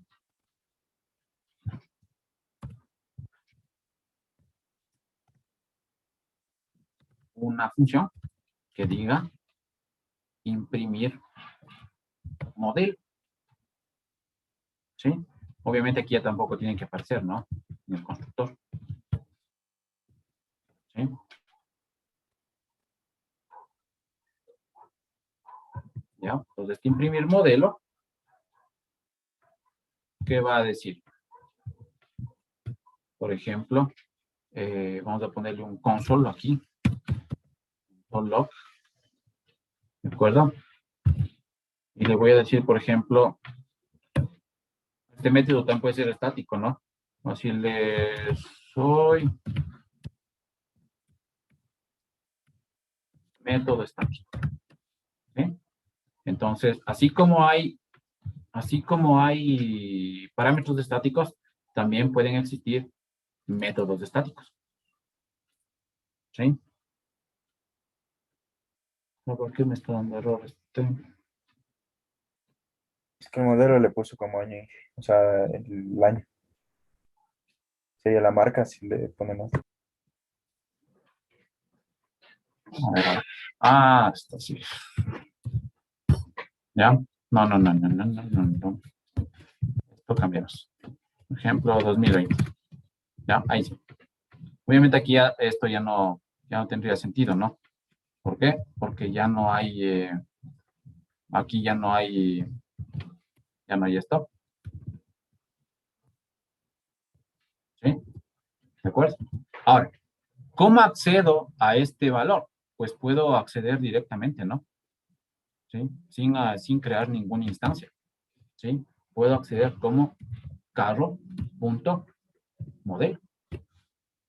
[SPEAKER 1] una función que diga imprimir modelo. ¿Sí? Obviamente aquí ya tampoco tiene que aparecer, ¿no? En el constructor. ¿Sí? ¿Ya? Entonces, imprimir modelo, ¿qué va a decir? Por ejemplo, vamos a ponerle un console aquí. Console log. ¿De acuerdo? Y le voy a decir, por ejemplo, este método también puede ser estático, ¿no? Así le soy método estático. ¿Sí? Entonces, así como hay parámetros estáticos, también pueden existir métodos estáticos. ¿Sí? No, ¿por qué me está dando error este?
[SPEAKER 5] Es que el modelo le puso como año, o sea, el año. Sería la marca si le ponemos.
[SPEAKER 1] A ver, a ver. Ah, esto sí. ¿Ya? No, no, no, no, no, no, no, no. Esto cambiamos. Ejemplo 2020. ¿Ya? Ahí sí. Obviamente aquí ya, esto ya no tendría sentido, ¿no? ¿Por qué? Porque ya no hay, aquí ya no hay stop. ¿Sí? ¿De acuerdo? Ahora, ¿cómo accedo a este valor? Pues puedo acceder directamente, ¿no? ¿Sí? Sin crear ninguna instancia. ¿Sí? Puedo acceder como carro.modelo.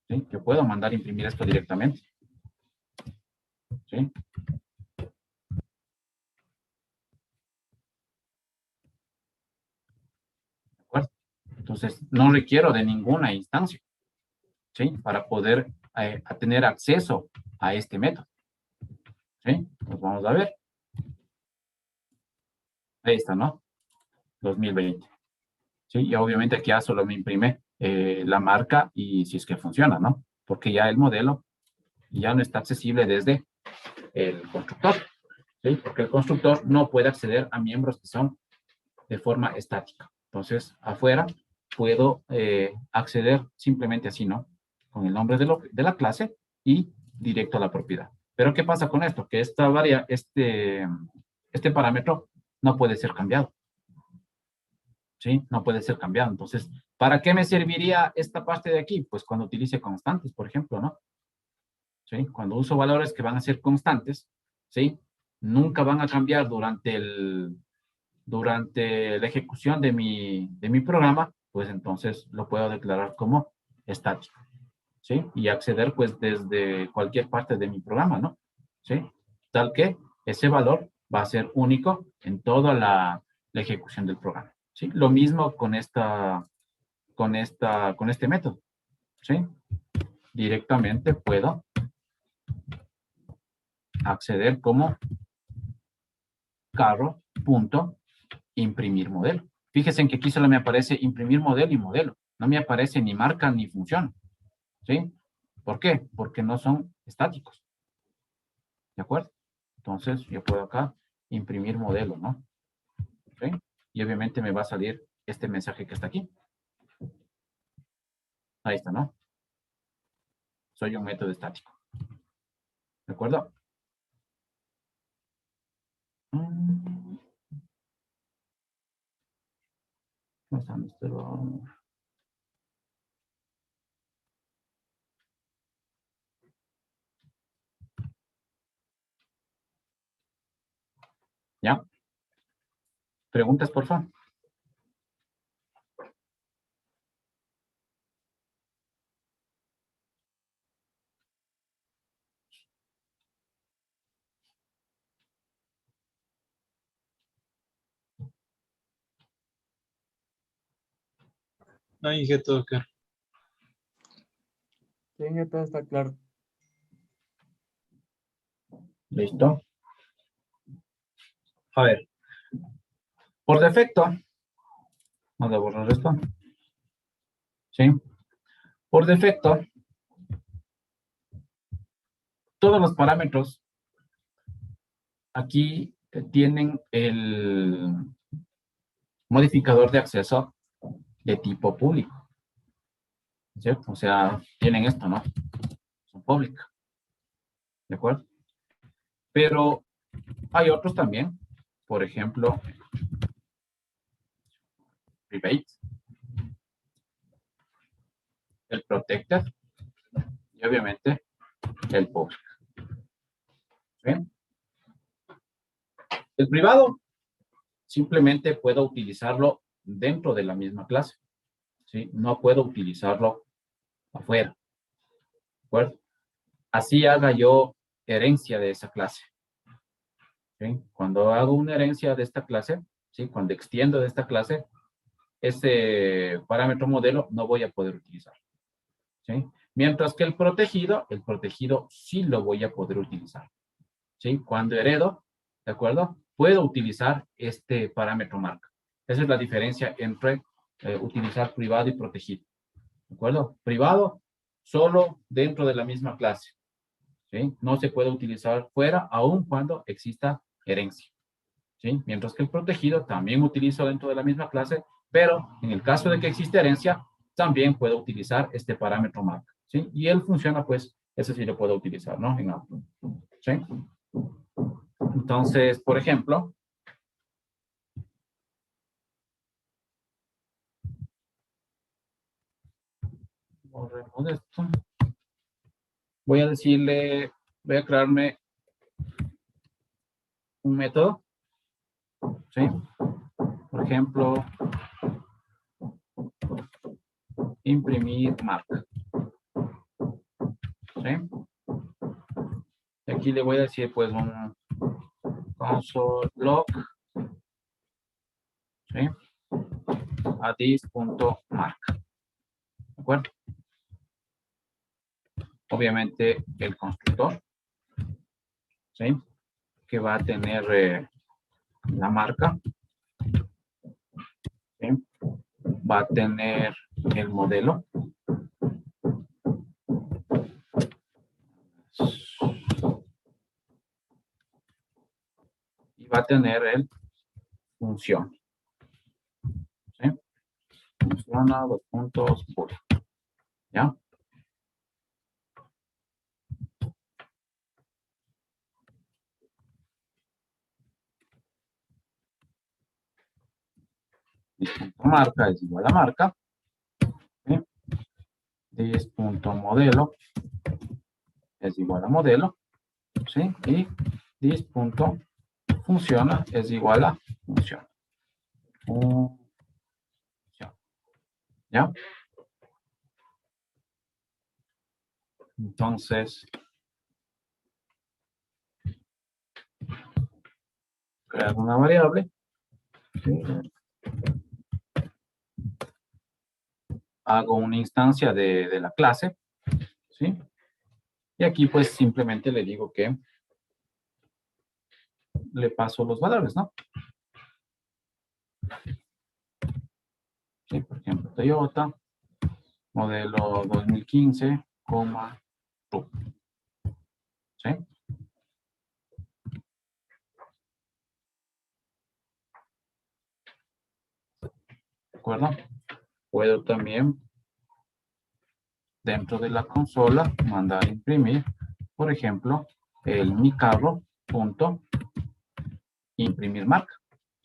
[SPEAKER 1] ¿Sí? Yo puedo mandar a imprimir esto directamente. ¿Sí? ¿De acuerdo? Entonces, no requiero de ninguna instancia, ¿sí? Para poder a tener acceso a este método. ¿Sí? Pues vamos a ver. Ahí está, ¿no? 2020. ¿Sí? Y obviamente aquí ya solo me imprime la marca y si es que funciona, ¿no? Porque ya el modelo ya no está accesible desde el constructor, ¿sí? Porque el constructor no puede acceder a miembros que son de forma estática. Entonces, afuera puedo acceder simplemente así, ¿no? Con el nombre de la clase y directo a la propiedad. Pero ¿qué pasa con esto? Que este parámetro no puede ser cambiado. ¿Sí? No puede ser cambiado. Entonces, ¿para qué me serviría esta parte de aquí? Pues cuando utilice constantes, por ejemplo, ¿no? ¿Sí? Cuando uso valores que van a ser constantes, ¿sí? Nunca van a cambiar durante la ejecución de mi programa, pues entonces lo puedo declarar como estático, ¿sí? Y acceder pues desde cualquier parte de mi programa, ¿no? ¿Sí? Tal que ese valor va a ser único en toda la ejecución del programa, ¿sí? Lo mismo con este método, ¿sí? Directamente puedo acceder como carro.imprimir modelo. Fíjense en que aquí solo me aparece imprimir modelo y modelo. No me aparece ni marca ni función. ¿Sí? ¿Por qué? Porque no son estáticos. ¿De acuerdo? Entonces, yo puedo acá imprimir modelo, ¿no? ¿Sí? Y obviamente me va a salir este mensaje que está aquí. Ahí está, ¿no? Soy un método estático. ¿De acuerdo? ¿Dónde está nuestro? ¿Ya? ¿Preguntas, por favor?
[SPEAKER 6] No, dije todo claro.
[SPEAKER 3] Sí, ya todo está claro.
[SPEAKER 1] ¿Listo? A ver. Por defecto, vamos a borrar esto. ¿Sí? Por defecto, todos los parámetros aquí tienen el modificador de acceso de tipo público. ¿Cierto? O sea, tienen esto, ¿no? Son públicas. ¿De acuerdo? Pero hay otros también. Por ejemplo, private, el protected y obviamente el public. ¿Sí? El privado simplemente puedo utilizarlo dentro de la misma clase. ¿Sí? No puedo utilizarlo afuera. ¿De acuerdo? Así haga yo herencia de esa clase. ¿Sí? Cuando hago una herencia de esta clase, ¿sí? Cuando extiendo de esta clase, ese parámetro modelo no voy a poder utilizar. ¿Sí? Mientras que el protegido sí lo voy a poder utilizar. ¿Sí? Cuando heredo, ¿de acuerdo? Puedo utilizar este parámetro marca. Esa es la diferencia entre utilizar privado y protegido. ¿De acuerdo? Privado solo dentro de la misma clase. ¿Sí? No se puede utilizar fuera, aun cuando exista herencia. ¿Sí? Mientras que el protegido también utilizo dentro de la misma clase, pero en el caso de que exista herencia, también puedo utilizar este parámetro marca. ¿Sí? Y él funciona, pues, ese sí lo puedo utilizar, ¿no? En Outlook. ¿Sí? Entonces, por ejemplo, borremos esto. Voy a decirle, voy a crearme un método. ¿Sí? Por ejemplo, imprimir marca. ¿Sí? Y aquí le voy a decir, pues, un console log, ¿sí? A this.mark. ¿De acuerdo? Obviamente, el constructor, ¿sí? Que va a tener la marca, ¿sí? Va a tener el modelo. Y va a tener el función. ¿Sí? Funciona, dos puntos, puro. ¿Ya? Marca es igual a marca. ¿Sí? This.modelo es igual a modelo. ¿Sí? Y this.funciona es igual a función. ¿Ya? Entonces, crear una variable. ¿Sí? Hago una instancia de la clase. ¿Sí? Y aquí pues simplemente le digo que le paso los valores, ¿no? Sí, por ejemplo, Toyota, modelo 2015, true. ¿Sí? ¿De acuerdo? Puedo también, dentro de la consola, mandar a imprimir, por ejemplo, mi carro punto imprimir marca.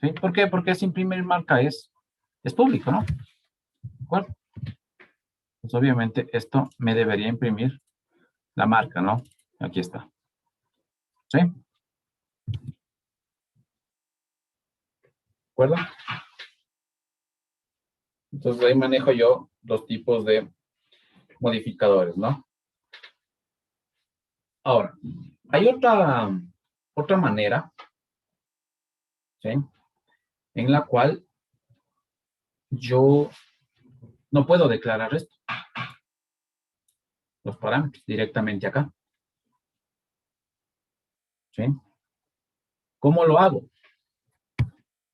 [SPEAKER 1] ¿Sí? ¿Por qué? Porque ese imprimir marca es público, ¿no? ¿De acuerdo? Pues obviamente esto me debería imprimir la marca, ¿no? Aquí está. ¿Sí? ¿De acuerdo? Entonces ahí manejo yo dos tipos de modificadores, ¿no? Ahora, hay otra manera, ¿sí? En la cual yo no puedo declarar esto, los parámetros, directamente acá. ¿Sí? ¿Cómo lo hago?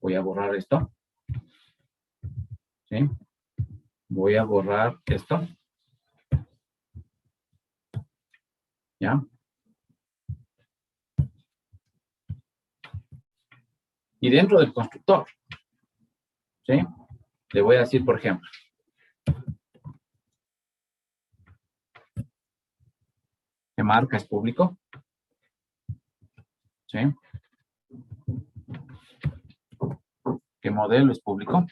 [SPEAKER 1] Voy a borrar esto. ¿Sí? Voy a borrar esto. ¿Ya? Y dentro del constructor, ¿sí? Le voy a decir, por ejemplo, que marca es público. ¿Sí? Que modelo es público.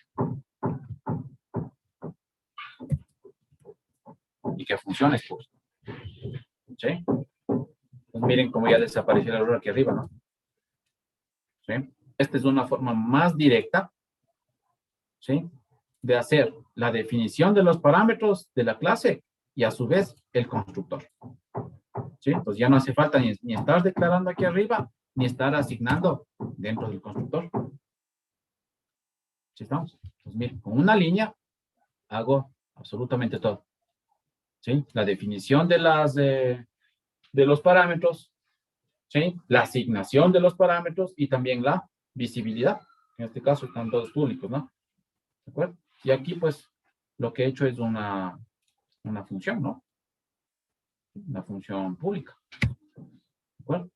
[SPEAKER 1] Y que función es público. ¿Sí? Pues miren cómo ya desapareció el error aquí arriba, ¿no? ¿Sí? Esta es una forma más directa, ¿sí? De hacer la definición de los parámetros de la clase y a su vez el constructor. ¿Sí? Pues ya no hace falta ni estar declarando aquí arriba, ni estar asignando dentro del constructor. ¿Sí estamos? Pues miren, con una línea hago absolutamente todo. ¿Sí? La definición de los parámetros, ¿sí? La asignación de los parámetros y también la visibilidad. En este caso están todos públicos, ¿no? ¿De acuerdo? Y aquí, pues, lo que he hecho es una función, ¿no? Una función pública. ¿De acuerdo?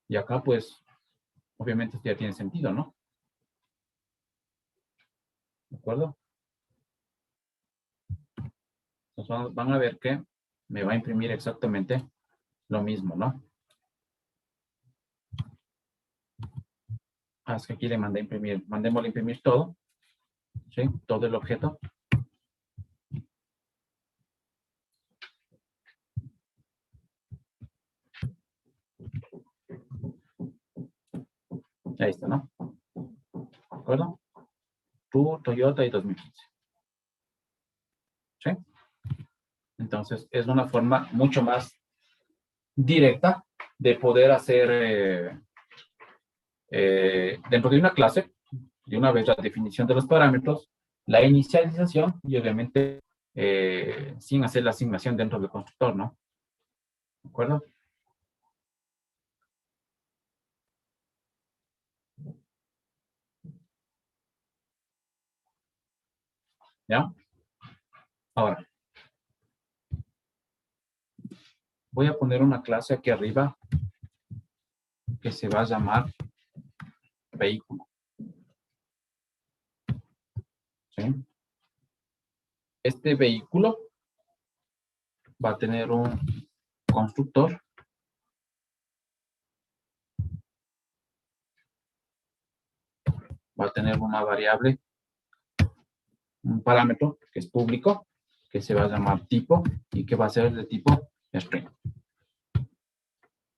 [SPEAKER 1] Y acá, pues, obviamente esto ya tiene sentido, ¿no? ¿De acuerdo? Entonces van a ver que me va a imprimir exactamente lo mismo, ¿no? Es que aquí le mandé a imprimir, mandémosle a imprimir todo, ¿sí? Todo el objeto. Ahí está, ¿no? ¿De acuerdo? Toyota y 2015. ¿Sí? Entonces, es una forma mucho más directa de poder hacer dentro de una clase, de una vez la definición de los parámetros, la inicialización y obviamente sin hacer la asignación dentro del constructor, ¿no? ¿De acuerdo? ¿Ya? Ahora, voy a poner una clase aquí arriba que se va a llamar vehículo. ¿Sí? Este vehículo va a tener un constructor va a tener una variable, un parámetro que es público, que se va a llamar tipo y que va a ser de tipo string.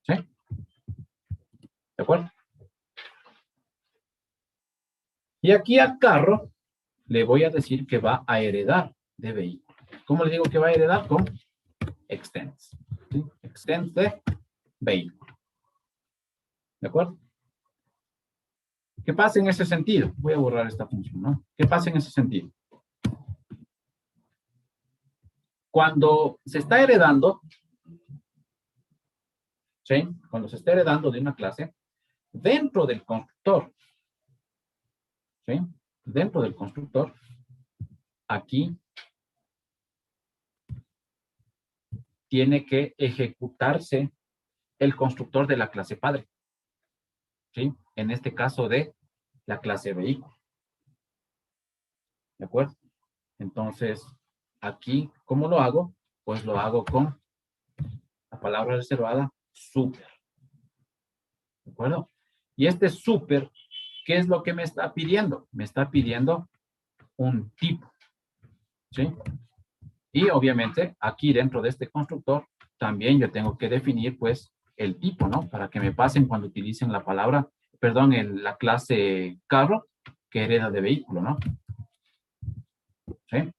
[SPEAKER 1] ¿Sí? ¿De acuerdo? Y aquí al carro le voy a decir que va a heredar de vehículo. ¿Cómo le digo que va a heredar? Con extends. ¿Sí? Extends de vehículo. ¿De acuerdo? ¿Qué pasa en ese sentido? Voy a borrar esta función, ¿no? ¿Qué pasa en ese sentido? Cuando se está heredando, ¿sí? Cuando se está heredando de una clase, dentro del constructor, ¿sí? Dentro del constructor, aquí tiene que ejecutarse el constructor de la clase padre, ¿sí? En este caso de la clase vehículo. ¿De acuerdo? Entonces, aquí, ¿cómo lo hago? Pues lo hago con la palabra reservada super. ¿De acuerdo? Y este super, ¿qué es lo que me está pidiendo? Me está pidiendo un tipo. ¿Sí? Y obviamente, aquí dentro de este constructor, también yo tengo que definir, pues, el tipo, ¿no? Para que me pasen cuando utilicen la palabra, perdón, la clase carro, que hereda de vehículo, ¿no? ¿Sí?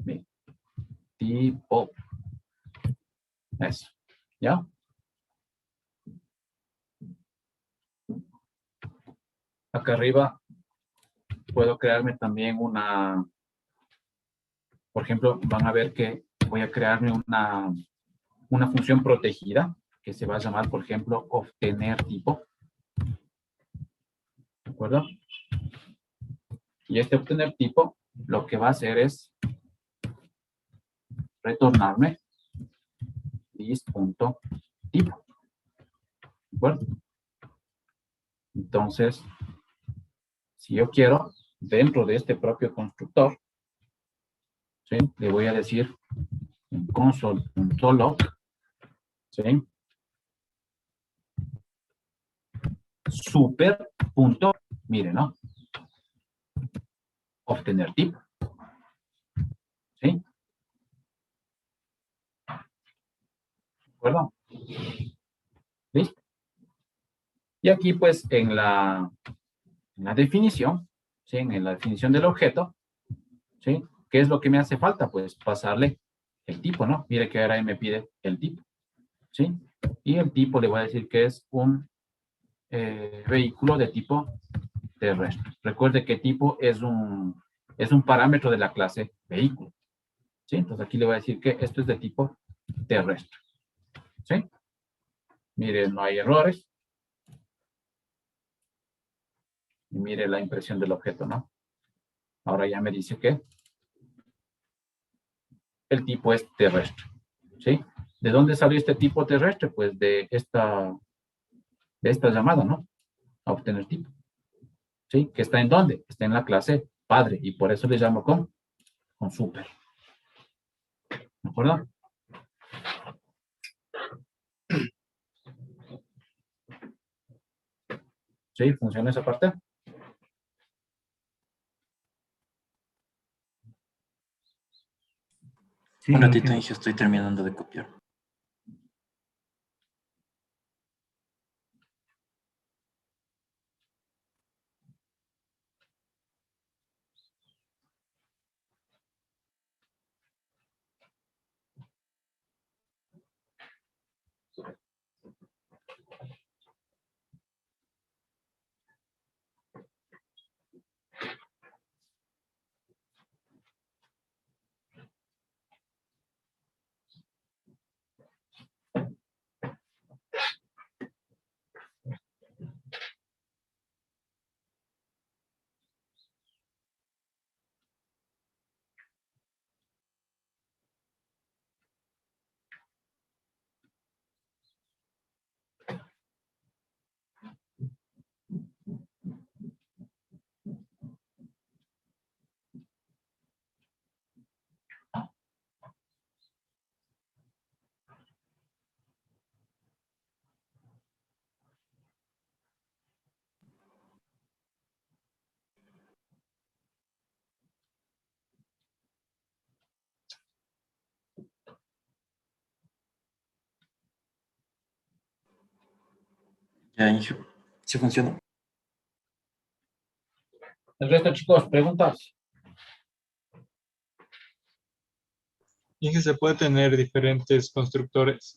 [SPEAKER 1] Bien. Tipo. Eso. ¿Ya? Acá arriba puedo crearme también una, por ejemplo, van a ver que voy a crearme una función protegida que se va a llamar, por ejemplo, obtener tipo. ¿De acuerdo? Y este obtener tipo lo que va a hacer es retornarme list.tipo. ¿De acuerdo? Entonces, si yo quiero, dentro de este propio constructor, ¿sí? Le voy a decir en console.log, ¿sí? Super punto, mire, ¿no? Obtener tipo. ¿Sí? ¿De acuerdo? ¿Listo? Y aquí, pues, en la definición, ¿sí? En la definición del objeto, ¿sí? ¿Qué es lo que me hace falta? Pues pasarle el tipo, ¿no? Mire que ahora ahí me pide el tipo, ¿sí? Y el tipo le voy a decir que es un vehículo de tipo terrestre. Recuerde que tipo es un parámetro de la clase vehículo, ¿sí? Entonces aquí le voy a decir que esto es de tipo terrestre, ¿sí? Mire, no hay errores. Y mire la impresión del objeto, ¿no? Ahora ya me dice que el tipo es terrestre, ¿sí? ¿De dónde salió este tipo terrestre? Pues de esta llamada, ¿no? A obtener tipo, ¿sí? ¿Que está en dónde? Está en la clase padre y por eso le llamo con super. ¿De acuerdo? ¿Sí? ¿Funciona esa parte?
[SPEAKER 3] Sí,
[SPEAKER 2] Un ratito,
[SPEAKER 3] entiendo.
[SPEAKER 2] Inge, estoy terminando de copiar. Ya, Inge. Sí funciona.
[SPEAKER 1] El resto, chicos, preguntas.
[SPEAKER 6] Inge, se puede tener diferentes constructores.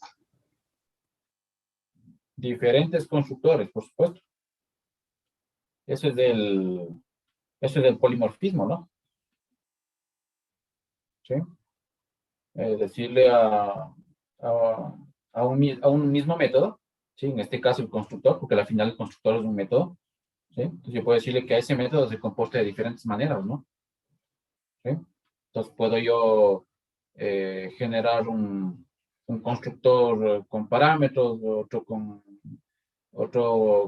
[SPEAKER 1] Diferentes constructores, por supuesto. Eso es del polimorfismo, ¿no? ¿Sí? Decirle a un mismo método, ¿sí? En este caso el constructor, porque al final el constructor es un método, ¿sí? Entonces yo puedo decirle que a ese método se comporte de diferentes maneras, ¿no? ¿Sí? Entonces puedo yo generar un constructor con parámetros, otro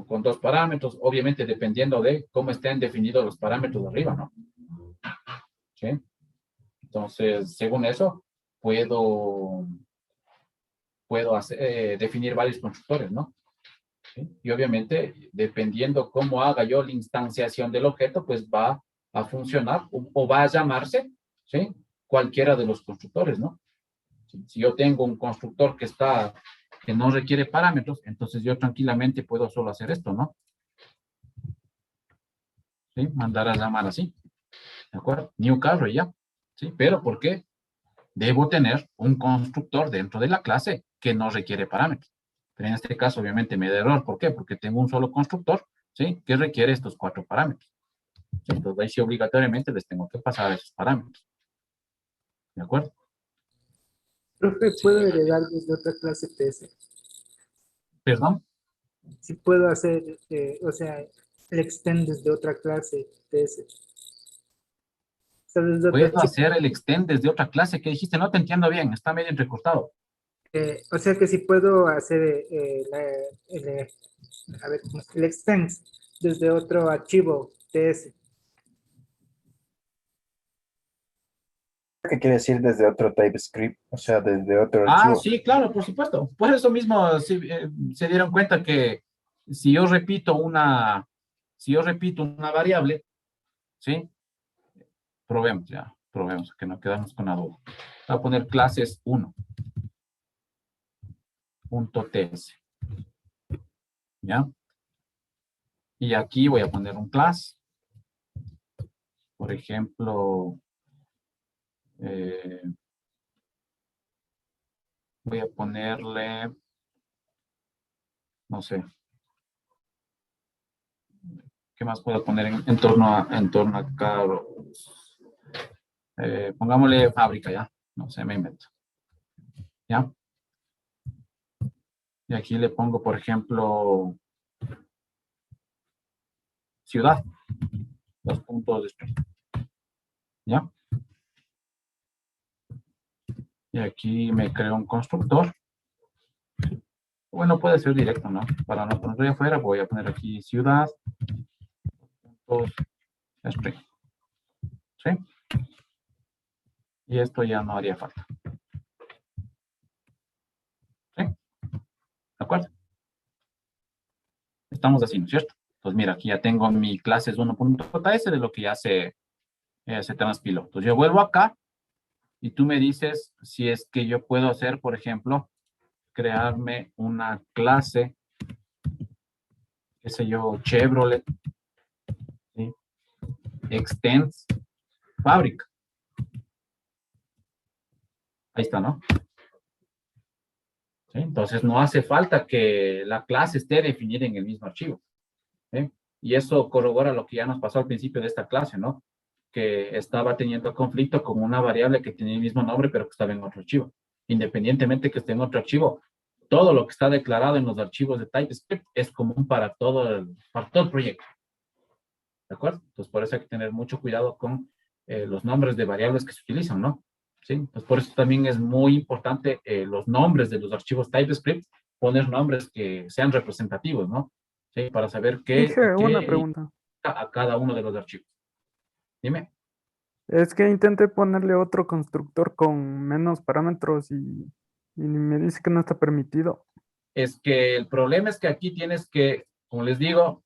[SPEAKER 1] con dos parámetros, obviamente dependiendo de cómo estén definidos los parámetros de arriba, ¿no? ¿Sí? Entonces, según eso, puedo definir varios constructores, ¿no? ¿Sí? Y obviamente, dependiendo cómo haga yo la instanciación del objeto, pues va a funcionar o va a llamarse, ¿sí? Cualquiera de los constructores, ¿no? Si yo tengo un constructor que no requiere parámetros, entonces yo tranquilamente puedo solo hacer esto, ¿no? ¿Sí? Mandar a llamar así, ¿de acuerdo? New carro y ya, ¿sí? Pero ¿por qué? Debo tener un constructor dentro de la clase que no requiere parámetros. Pero en este caso, obviamente, me da error. ¿Por qué? Porque tengo un solo constructor, ¿sí? Que requiere estos 4 parámetros. ¿Sí? Entonces, ahí sí obligatoriamente les tengo que pasar esos parámetros. ¿De acuerdo?
[SPEAKER 4] Profe,
[SPEAKER 1] Sí.
[SPEAKER 4] ¿puedo heredar desde otra clase TS?
[SPEAKER 1] Perdón.
[SPEAKER 4] Si puedo hacer, o sea, el extend desde otra clase TS. O sea, desde otro
[SPEAKER 1] Puedo
[SPEAKER 4] archivo.
[SPEAKER 1] hacer el extend desde otra clase. ¿Qué dijiste? No te entiendo bien. Está medio entrecortado.
[SPEAKER 4] O sea que si puedo hacer a ver, el extend desde otro archivo TS.
[SPEAKER 5] ¿Qué quiere decir desde otro TypeScript? O sea, desde otro
[SPEAKER 1] Ah,
[SPEAKER 5] archivo.
[SPEAKER 1] sí, claro, por supuesto. Por eso mismo se dieron cuenta que si yo repito si yo repito una variable, ¿sí? Probemos ya, probemos, que no quedamos con la duda. Voy a poner clases 1.ts, ¿ya? Y aquí voy a poner un class. Por ejemplo, eh, voy a ponerle, no sé, ¿qué más puedo poner en torno a carros? Pongámosle fábrica, ya, no sé, me invento, ¿ya? Y aquí le pongo, por ejemplo, ciudad, 2 puntos de ¿ya? Y aquí me creo un constructor. Bueno, puede ser directo, ¿no? Para no ponerlo de afuera, voy a poner aquí ciudad, puntos, string, ¿sí? Y esto ya no haría falta. ¿Sí? ¿De acuerdo? Estamos haciendo, ¿cierto? Entonces, mira, aquí ya tengo mi clases 1.js de lo que ya se transpiló. Entonces, yo vuelvo acá y tú me dices si es que yo puedo hacer, por ejemplo, crearme una clase, qué sé yo, Chevrolet, ¿sí? Extends fábrica. Ahí está, ¿no? ¿Sí? Entonces, no hace falta que la clase esté definida en el mismo archivo. ¿Sí? Y eso corrobora lo que ya nos pasó al principio de esta clase, ¿no? Que estaba teniendo conflicto con una variable que tenía el mismo nombre, pero que estaba en otro archivo. Independientemente que esté en otro archivo, todo lo que está declarado en los archivos de TypeScript es común para para todo el proyecto. ¿De acuerdo? Entonces, por eso hay que tener mucho cuidado con los nombres de variables que se utilizan, ¿no? ¿Sí? Entonces, por eso también es muy importante los nombres de los archivos TypeScript, poner nombres que sean representativos, ¿no? ¿Sí? Para saber
[SPEAKER 3] Dije una
[SPEAKER 1] qué
[SPEAKER 3] pregunta.
[SPEAKER 1] a cada uno de los archivos. Dime.
[SPEAKER 3] Es que intenté ponerle otro constructor con menos parámetros y me dice que no está permitido.
[SPEAKER 1] Es que el problema es que aquí tienes que, como les digo,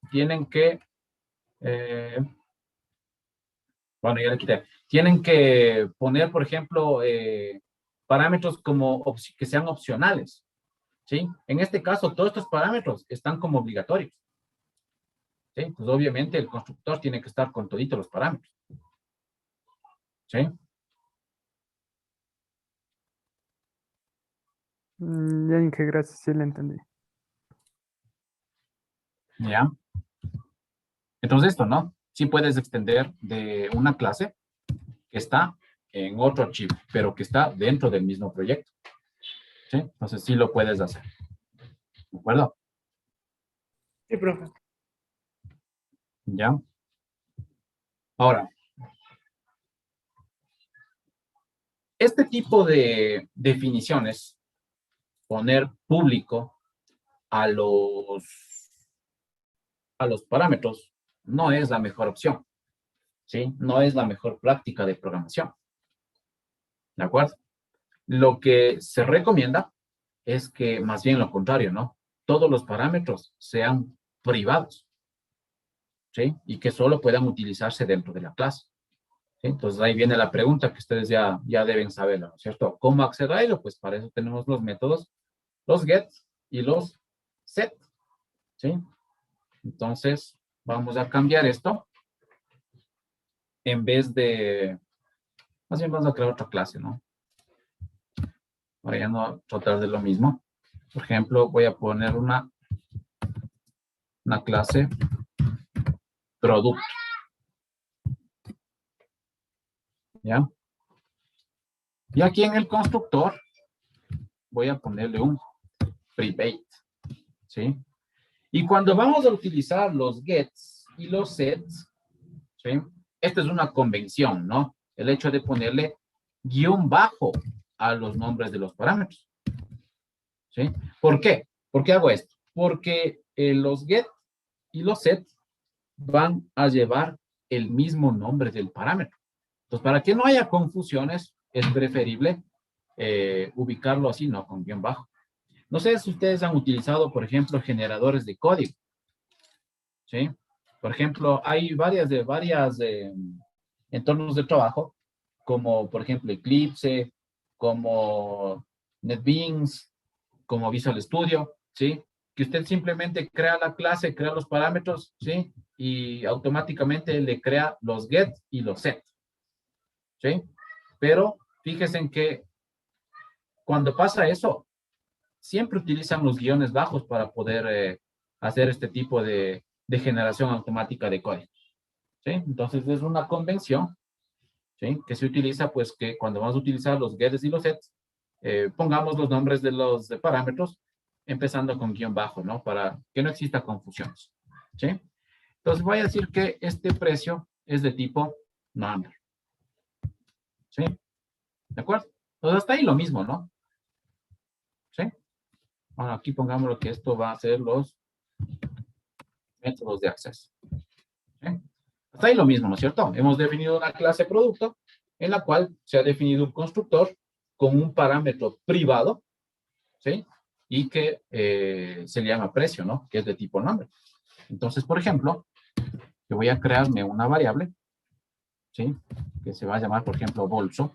[SPEAKER 1] bueno, ya le quité. Tienen que poner, por ejemplo, parámetros como que sean opcionales. ¿sí? En este caso, todos estos parámetros están como obligatorios. ¿Sí? Pues obviamente el constructor tiene que estar con toditos los parámetros. ¿Sí?
[SPEAKER 3] Ya, Inge, gracias, sí le entendí.
[SPEAKER 1] ¿Ya? Entonces esto, ¿no? Sí puedes extender de una clase que está en otro archivo, pero que está dentro del mismo proyecto. ¿Sí? Entonces sí lo puedes hacer. ¿De acuerdo?
[SPEAKER 4] Sí, profe.
[SPEAKER 1] ¿Ya? Ahora, este tipo de definiciones, poner público a los parámetros, no es la mejor opción. ¿Sí? No es la mejor práctica de programación. ¿De acuerdo? Lo que se recomienda es que más bien lo contrario, ¿no? Todos los parámetros sean privados, ¿sí? Y que solo puedan utilizarse dentro de la clase. ¿Sí? Entonces ahí viene la pregunta que ustedes ya deben saber, ¿no es cierto? ¿Cómo acceder a ello? Pues para eso tenemos los métodos, los get y los set, ¿sí? Entonces vamos a cambiar esto. En vez de, más bien vamos a crear otra clase, ¿no? Para ya no tratar de lo mismo. Por ejemplo, voy a poner una clase producto. ¿Ya? Y aquí en el constructor voy a ponerle un private. ¿Sí? Y cuando vamos a utilizar los gets y los sets, ¿sí? Esta es una convención, ¿no? El hecho de ponerle guión bajo a los nombres de los parámetros. ¿Sí? ¿Por qué? ¿Por qué hago esto? Porque los get y los set van a llevar el mismo nombre del parámetro. Entonces, para que no haya confusiones, es preferible ubicarlo así, ¿no? Con guión bajo. No sé si ustedes han utilizado, por ejemplo, generadores de código. ¿Sí? Por ejemplo, hay varias entornos de trabajo, como por ejemplo Eclipse, como NetBeans, como Visual Studio, ¿sí? Que usted simplemente crea la clase, crea los parámetros, ¿sí? Y automáticamente le crea los get y los set, ¿sí? Pero fíjense en que cuando pasa eso, siempre utilizan los guiones bajos para poder hacer este tipo de generación automática de código, ¿sí? Entonces es una convención, ¿sí? Que se utiliza, pues, que cuando vamos a utilizar los gets y los sets, pongamos los nombres de los parámetros, empezando con guión bajo, ¿no? Para que no exista confusiones, ¿sí? Entonces voy a decir que este precio es de tipo number, ¿sí? ¿De acuerdo? Entonces hasta ahí lo mismo, ¿no? ¿Sí? Ahora aquí pongamos que esto va a ser los métodos de acceso. ¿Sí? Hasta ahí lo mismo, ¿no es cierto? Hemos definido una clase producto en la cual se ha definido un constructor con un parámetro privado, ¿sí? Y que se le llama precio, ¿no? Que es de tipo nombre. Entonces, por ejemplo, yo voy a crearme una variable, ¿sí? Que se va a llamar, por ejemplo, bolso,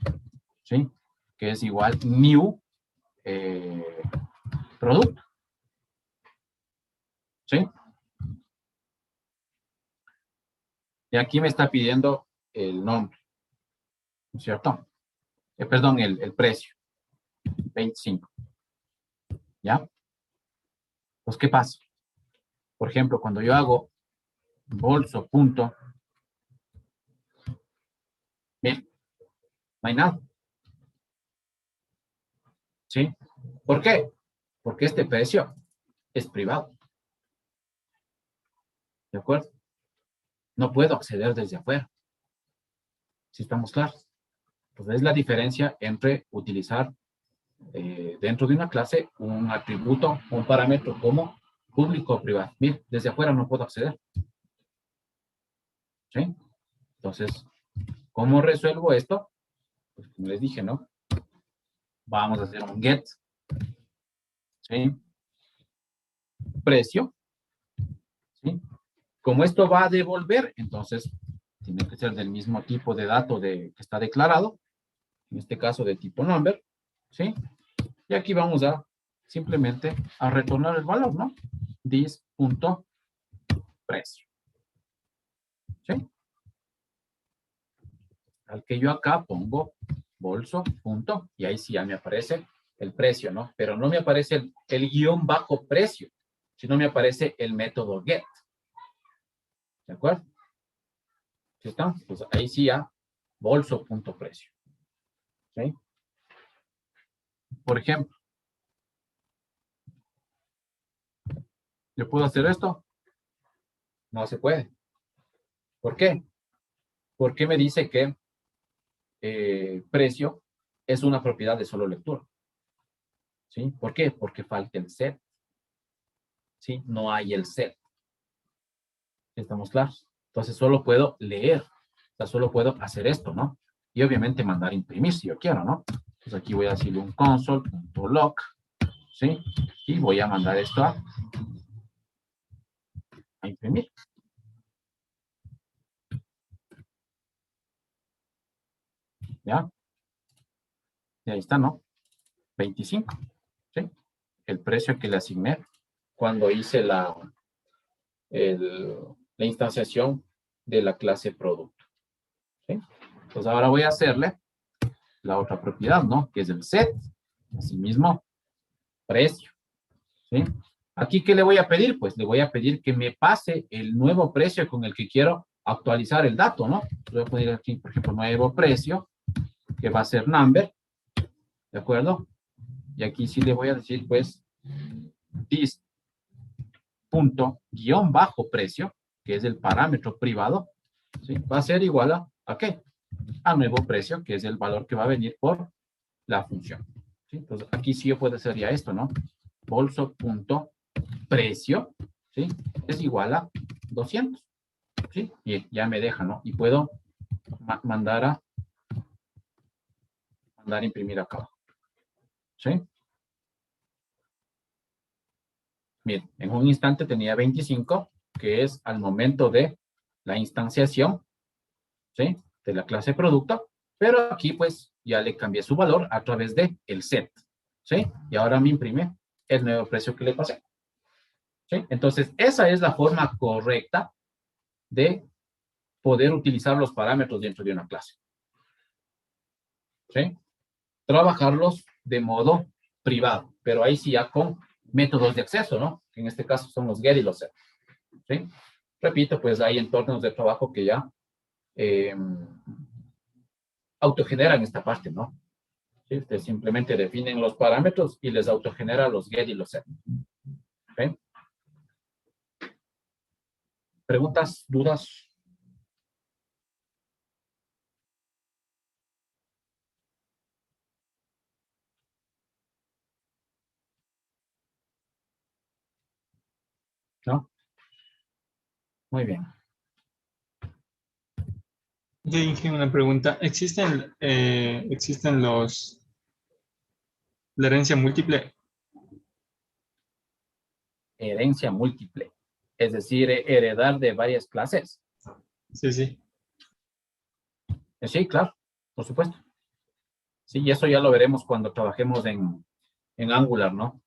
[SPEAKER 1] ¿sí? Que es igual new producto, ¿sí? Y aquí me está pidiendo el nombre, ¿no es cierto? Perdón, el precio, 25. ¿Ya? Pues, ¿qué pasa? Por ejemplo, cuando yo hago bolso punto, miren, no hay nada. ¿Sí? ¿Por qué? Porque este precio es privado. ¿De acuerdo? No puedo acceder desde afuera. ¿Sí estamos claros? Entonces, es la diferencia entre utilizar dentro de una clase un atributo, un parámetro como público o privado. Miren, desde afuera no puedo acceder. ¿Sí? Entonces, ¿cómo resuelvo esto? Pues como les dije, ¿no? Vamos a hacer un get. ¿Sí? Precio. ¿Sí? Como esto va a devolver, entonces tiene que ser del mismo tipo de dato que está declarado. En este caso de tipo number. ¿Sí? Y aquí vamos a simplemente a retornar el valor, ¿no? This.precio. ¿Sí? Al que yo acá pongo bolso, punto, y ahí sí ya me aparece el precio, ¿no? Pero no me aparece el guión bajo precio, sino me aparece el método get. ¿De acuerdo? ¿Sí está? Pues ahí sí ya bolso.precio. ¿Sí? Por ejemplo, ¿yo puedo hacer esto? No se puede. ¿Por qué? Porque me dice que precio es una propiedad de solo lectura. ¿Sí? ¿Por qué? Porque falta el set. ¿Sí? No hay el set. ¿Estamos claros? Entonces solo puedo leer. O sea, solo puedo hacer esto, ¿no? Y obviamente mandar a imprimir si yo quiero, ¿no? Entonces aquí voy a decirle un console.log, ¿sí? Y voy a mandar esto a imprimir. ¿Ya? Y ahí está, ¿no? 25, ¿sí? El precio que le asigné cuando hice la instanciación de la clase producto. ¿Sí? Entonces ahora voy a hacerle la otra propiedad, ¿no? Que es el set. Asimismo, precio. ¿Sí? Aquí, ¿qué le voy a pedir? Pues le voy a pedir que me pase el nuevo precio con el que quiero actualizar el dato, ¿no? Voy a poner aquí, por ejemplo, nuevo precio, que va a ser number, ¿de acuerdo? Y aquí sí le voy a decir, pues, this punto guión bajo precio, que es el parámetro privado, ¿sí? Va a ser igual ¿a qué? A nuevo precio, que es el valor que va a venir por la función. ¿Sí? Entonces, aquí sí yo puedo hacer ya esto, ¿no? Bolso.precio, ¿sí? Es igual a 200, ¿sí? Y ya me deja, ¿no? Y puedo mandar a imprimir acá, ¿sí? Miren, en un instante tenía 25, que es al momento de la instanciación, ¿sí? De la clase producto, pero aquí pues ya le cambié su valor a través de el set, ¿sí? Y ahora me imprime el nuevo precio que le pasé, ¿sí? Entonces, esa es la forma correcta de poder utilizar los parámetros dentro de una clase, ¿sí? Trabajarlos de modo privado, pero ahí sí ya con métodos de acceso, ¿no? En este caso son los get y los set, ¿sí? Repito, pues hay entornos de trabajo que ya autogeneran esta parte, ¿no? ¿Sí? Ustedes simplemente definen los parámetros y les autogenera los get y los set. ¿Okay? ¿Preguntas, dudas? ¿No? Muy bien.
[SPEAKER 6] Yo dije una pregunta. ¿Existen la herencia múltiple?
[SPEAKER 1] Herencia múltiple. Es decir, heredar de varias clases.
[SPEAKER 6] Sí, sí.
[SPEAKER 1] Sí, claro, por supuesto. Sí, y eso ya lo veremos cuando trabajemos en Angular, ¿no?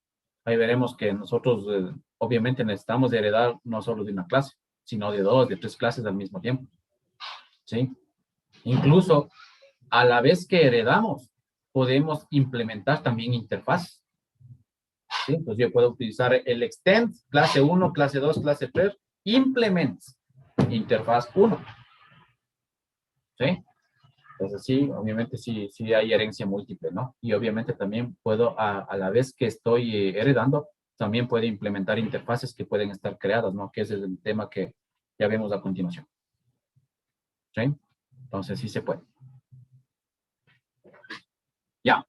[SPEAKER 1] Ahí veremos que nosotros obviamente necesitamos heredar no solo de una clase, sino de 2, de 3 clases al mismo tiempo. ¿Sí? Incluso a la vez que heredamos, podemos implementar también interfaces. ¿Sí? Entonces yo puedo utilizar el extend, clase 1, clase 2, clase 3, implements, interfaz 1. ¿Sí? Entonces sí, obviamente sí hay herencia múltiple, ¿no? Y obviamente también puedo, a la vez que estoy heredando, también puedo implementar interfaces que pueden estar creadas, ¿no? Que ese es el tema que ya vemos a continuación. ¿Sí? Entonces sí se puede. Ya.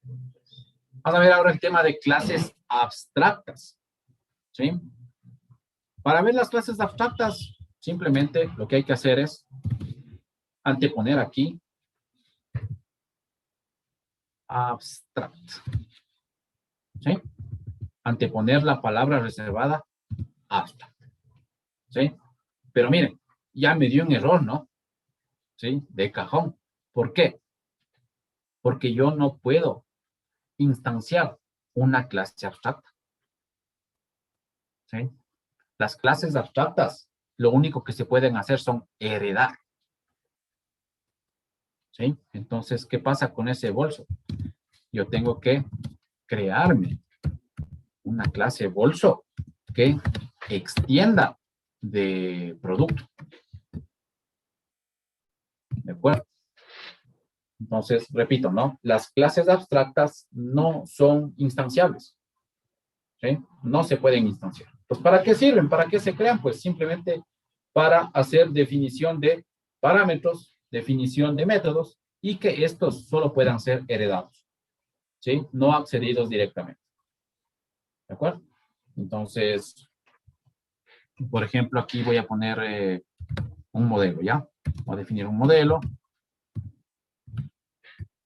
[SPEAKER 1] Vamos a ver ahora el tema de clases abstractas. ¿Sí? Para ver las clases abstractas, simplemente lo que hay que hacer es anteponer aquí abstract. ¿Sí? Anteponer la palabra reservada abstract. ¿Sí? Pero miren, ya me dio un error, ¿no? ¿Sí? De cajón. ¿Por qué? Porque yo no puedo instanciar una clase abstracta. ¿sí? Las clases abstractas, lo único que se pueden hacer son heredar. ¿Sí? Entonces, ¿qué pasa con ese bolso? Yo tengo que crearme una clase bolso que extienda de producto. ¿De acuerdo? Entonces, repito, ¿no? Las clases abstractas no son instanciables. ¿Sí? No se pueden instanciar. Pues, ¿para qué sirven? ¿Para qué se crean? Pues simplemente para hacer definición de parámetros, definición de métodos y que estos solo puedan ser heredados. ¿Sí? No accedidos directamente. ¿De acuerdo? Entonces, por ejemplo, aquí voy a poner un modelo, ¿ya? Voy a definir un modelo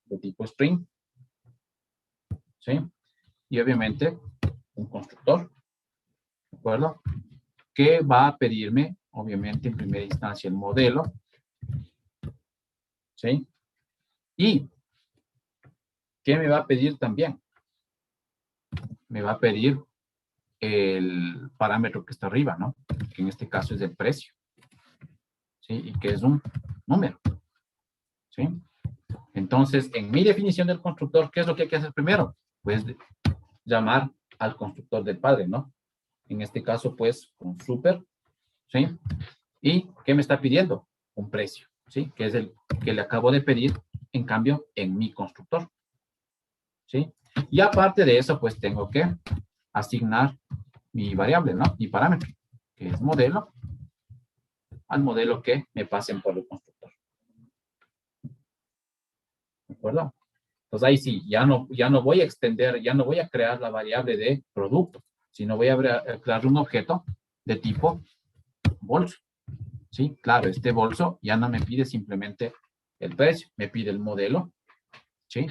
[SPEAKER 1] de tipo string. ¿Sí? Y obviamente un constructor. ¿De acuerdo? Que va a pedirme, obviamente, en primera instancia el modelo. ¿Sí? Y, ¿qué me va a pedir también? Me va a pedir el parámetro que está arriba, ¿no? Que en este caso es el precio. ¿Sí? Y que es un número. ¿Sí? Entonces, en mi definición del constructor, ¿qué es lo que hay que hacer primero? Pues llamar al constructor del padre, ¿no? En este caso, pues, con super, ¿sí? ¿Y qué me está pidiendo? Un precio, ¿sí? Que es el que le acabo de pedir, en cambio, en mi constructor, ¿sí? Y aparte de eso, pues, tengo que asignar mi variable, ¿no? Mi parámetro, que es modelo, al modelo que me pasen por el constructor. ¿De acuerdo? Entonces ahí sí, ya no voy a extender, ya no voy a crear la variable de producto, sino voy a crear un objeto de tipo bolso. ¿Sí? Claro, este bolso ya no me pide simplemente el precio, me pide el modelo, ¿sí?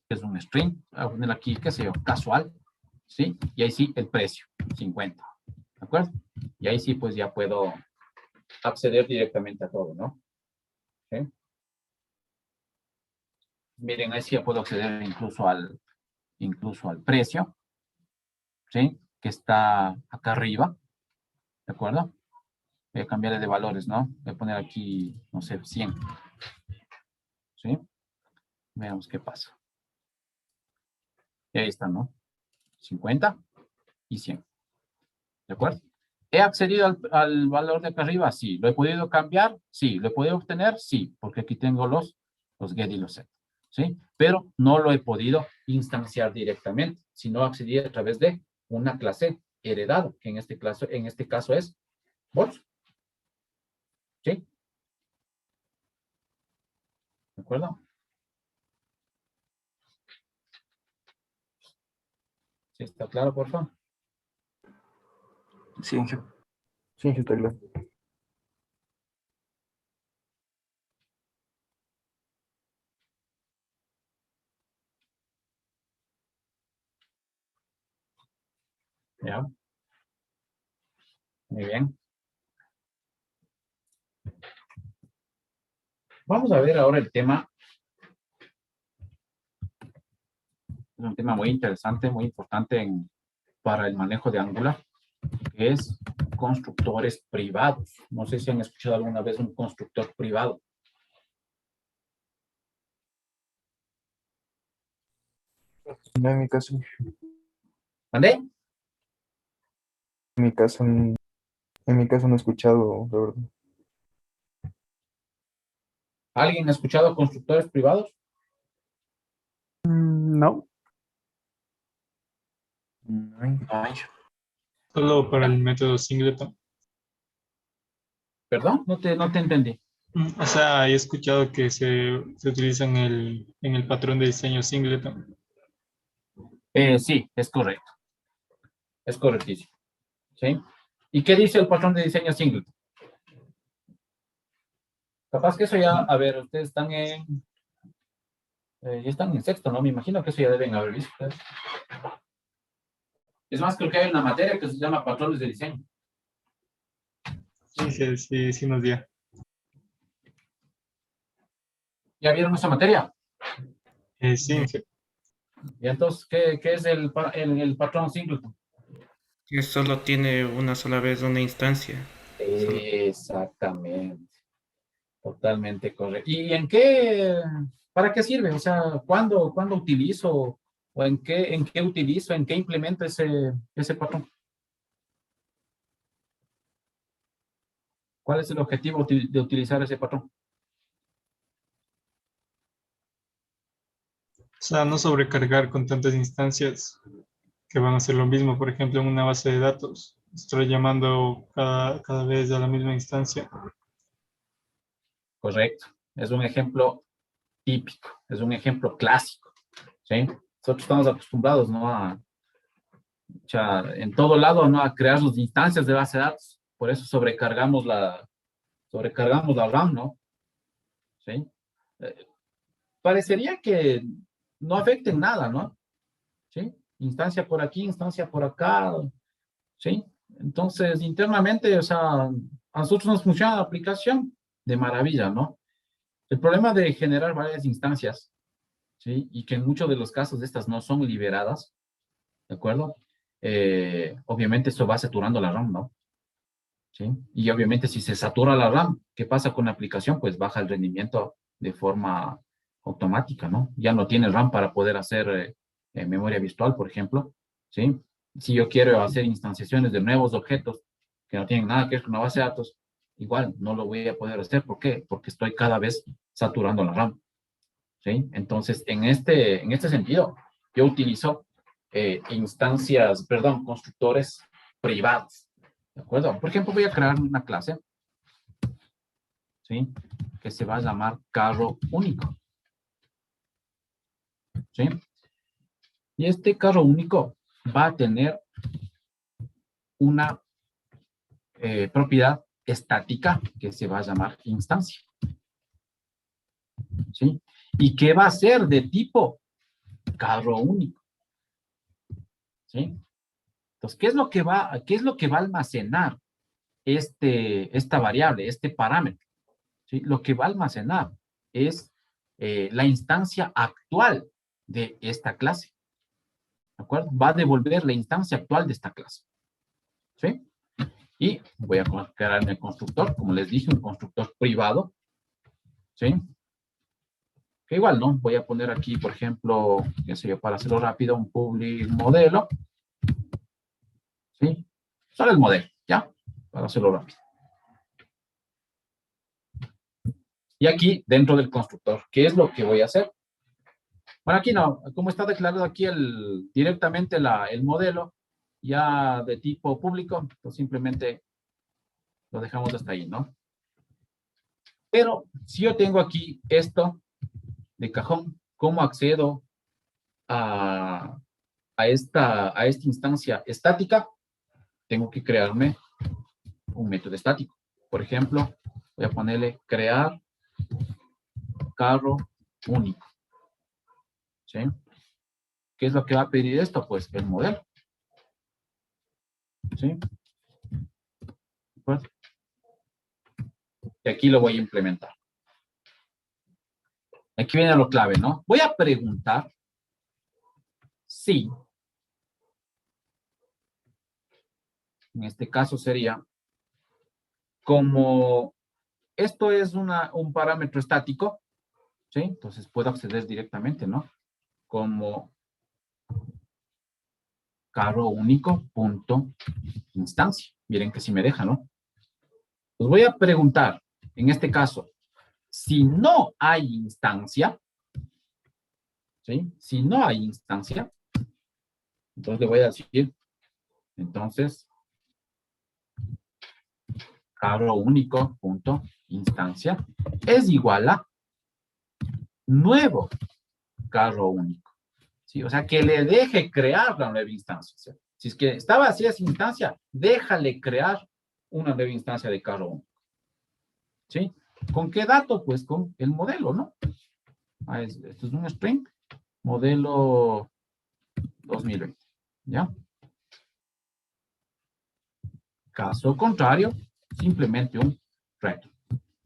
[SPEAKER 1] Es un string, voy a poner aquí, qué sé yo, casual, ¿sí? Y ahí sí, el precio, 50, ¿de acuerdo? Y ahí sí, pues ya puedo acceder directamente a todo, ¿no? ¿Sí? Miren, ahí sí ya puedo acceder incluso al precio, ¿sí? Que está acá arriba, ¿de acuerdo? Voy a cambiarle de valores, ¿no? Voy a poner aquí, no sé, 100. ¿Sí? Veamos qué pasa. Y ahí está, ¿no? 50 y 100. ¿De acuerdo? ¿He accedido al valor de acá arriba? Sí. ¿Lo he podido cambiar? Sí. ¿Lo he podido obtener? Sí. Porque aquí tengo los get y los set. ¿Sí? Pero no lo he podido instanciar directamente, sino accedí a través de una clase heredada, que en este caso es bolso. ¿Sí? ¿De acuerdo? ¿Sí está claro, por favor?
[SPEAKER 2] Sí, Ángel.
[SPEAKER 5] Sí, sí, está claro.
[SPEAKER 1] ¿Ya? Muy bien. Vamos a ver ahora el tema. Es un tema muy interesante, muy importante para el manejo de Angular, que es constructores privados. No sé si han escuchado alguna vez un constructor privado.
[SPEAKER 5] No, en mi caso,
[SPEAKER 1] ¿Vale?
[SPEAKER 5] en mi caso no he escuchado, la verdad.
[SPEAKER 1] ¿Alguien ha escuchado constructores privados?
[SPEAKER 3] No,
[SPEAKER 2] No hay.
[SPEAKER 6] Solo para el método singleton.
[SPEAKER 1] ¿Perdón? No te entendí.
[SPEAKER 6] O sea, he escuchado que se utiliza en el patrón de diseño singleton.
[SPEAKER 1] Sí, es correcto. Es correctísimo. ¿Sí? ¿Y qué dice el patrón de diseño singleton? Capaz que eso ya, a ver, ustedes ya están en sexto, ¿no? Me imagino que eso ya deben haber visto ustedes. Es más, creo que hay una materia que se llama patrones de diseño.
[SPEAKER 6] Sí nos dio.
[SPEAKER 1] ¿Ya vieron esa materia?
[SPEAKER 6] Sí,
[SPEAKER 1] Y entonces, ¿qué es el patrón singleton?
[SPEAKER 7] Que solo tiene una sola vez una instancia. Solo-
[SPEAKER 1] Exactamente. Totalmente correcto. ¿Y en qué, para qué sirve? O sea, ¿cuándo utilizo o en qué utilizo, en qué implemento ese patrón? ¿Cuál es el objetivo de utilizar ese patrón?
[SPEAKER 6] O sea, no sobrecargar con tantas instancias que van a hacer lo mismo. Por ejemplo, en una base de datos, estoy llamando cada vez a la misma instancia.
[SPEAKER 1] Correcto. Es un ejemplo típico, es un ejemplo clásico, ¿sí? Nosotros estamos acostumbrados, ¿no? O sea, en todo lado, ¿no? A crear sus instancias de base de datos. Por eso sobrecargamos la RAM, ¿no? ¿Sí? Eh, Parecería que no afecta en nada, ¿no? ¿Sí? Instancia por aquí, instancia por acá, ¿sí? Entonces, internamente, o sea, a nosotros nos funciona la aplicación de maravilla, ¿no? El problema de generar varias instancias, ¿sí? Y que en muchos de los casos estas no son liberadas, ¿de acuerdo? Obviamente esto va saturando la RAM, ¿no? ¿Sí? Y obviamente si se satura la RAM, ¿qué pasa con la aplicación? Pues baja el rendimiento de forma automática, ¿no? Ya no tiene RAM para poder hacer memoria virtual, por ejemplo, ¿sí? Si yo quiero hacer instanciaciones de nuevos objetos que no tienen nada que ver con la base de datos, igual no lo voy a poder hacer. ¿Por qué? Porque estoy cada vez saturando la RAM, ¿sí? Entonces, en este sentido, yo utilizo constructores privados, ¿de acuerdo? Por ejemplo, voy a crear una clase, ¿sí? Que se va a llamar carro único, ¿sí? Y este carro único va a tener una propiedad estática que se va a llamar instancia, ¿sí? Y que va a ser de tipo carro único, ¿sí? Entonces, ¿qué es lo que va a almacenar esta variable, este parámetro? ¿Sí? Lo que va a almacenar es la instancia actual de esta clase, ¿de acuerdo? Va a devolver la instancia actual de esta clase, ¿sí? Y voy a crear el constructor, como les dije, un constructor privado, ¿sí? Que igual, ¿no? Voy a poner aquí, por ejemplo, qué sé yo, para hacerlo rápido, un public modelo, ¿sí? Solo el modelo, ¿ya? Para hacerlo rápido. Y aquí, dentro del constructor, ¿qué es lo que voy a hacer? Bueno, aquí no, como está declarado aquí directamente el modelo, ya de tipo público, pues simplemente lo dejamos hasta ahí, ¿no? Pero si yo tengo aquí esto de cajón, ¿cómo accedo a esta instancia estática? Tengo que crearme un método estático. Por ejemplo, voy a ponerle crear carro único, ¿sí? ¿Qué es lo que va a pedir esto? Pues el modelo, ¿sí? Pues, y aquí lo voy a implementar. Aquí viene lo clave, ¿no? Voy a preguntar si, en este caso sería, como esto es un parámetro estático, ¿sí? Entonces puedo acceder directamente, ¿no? Como carro único punto instancia. Miren que sí me deja, ¿no? Pues voy a preguntar, en este caso, si no hay instancia, ¿sí? Si no hay instancia, entonces le voy a decir, entonces, carro único punto instancia es igual a nuevo carro único, ¿sí? O sea, que le deje crear la nueva instancia, ¿sí? Si es que está vacía esa instancia, déjale crear una nueva instancia de carro único, ¿sí? ¿Con qué dato? Pues con el modelo, ¿no? Esto es un string, modelo 2020, ¿ya? Caso contrario, simplemente un return,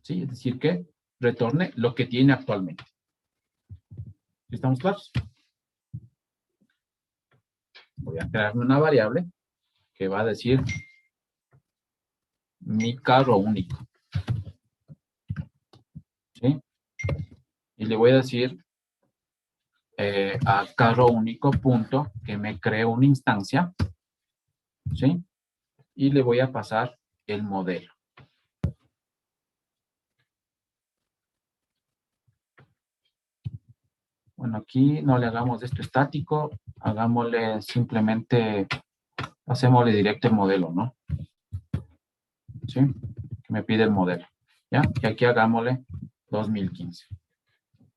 [SPEAKER 1] ¿sí? Es decir, que retorne lo que tiene actualmente. ¿Estamos claros? Voy a crear una variable que va a decir mi carro único. ¿Sí? Y le voy a decir a carro único punto que me cree una instancia. ¿Sí? Y le voy a pasar el modelo. Bueno, aquí no le hagamos esto estático, hagámosle simplemente, hacémosle directo el modelo, ¿no? ¿Sí? Que me pide el modelo, ¿ya? Y aquí hagámosle 2015.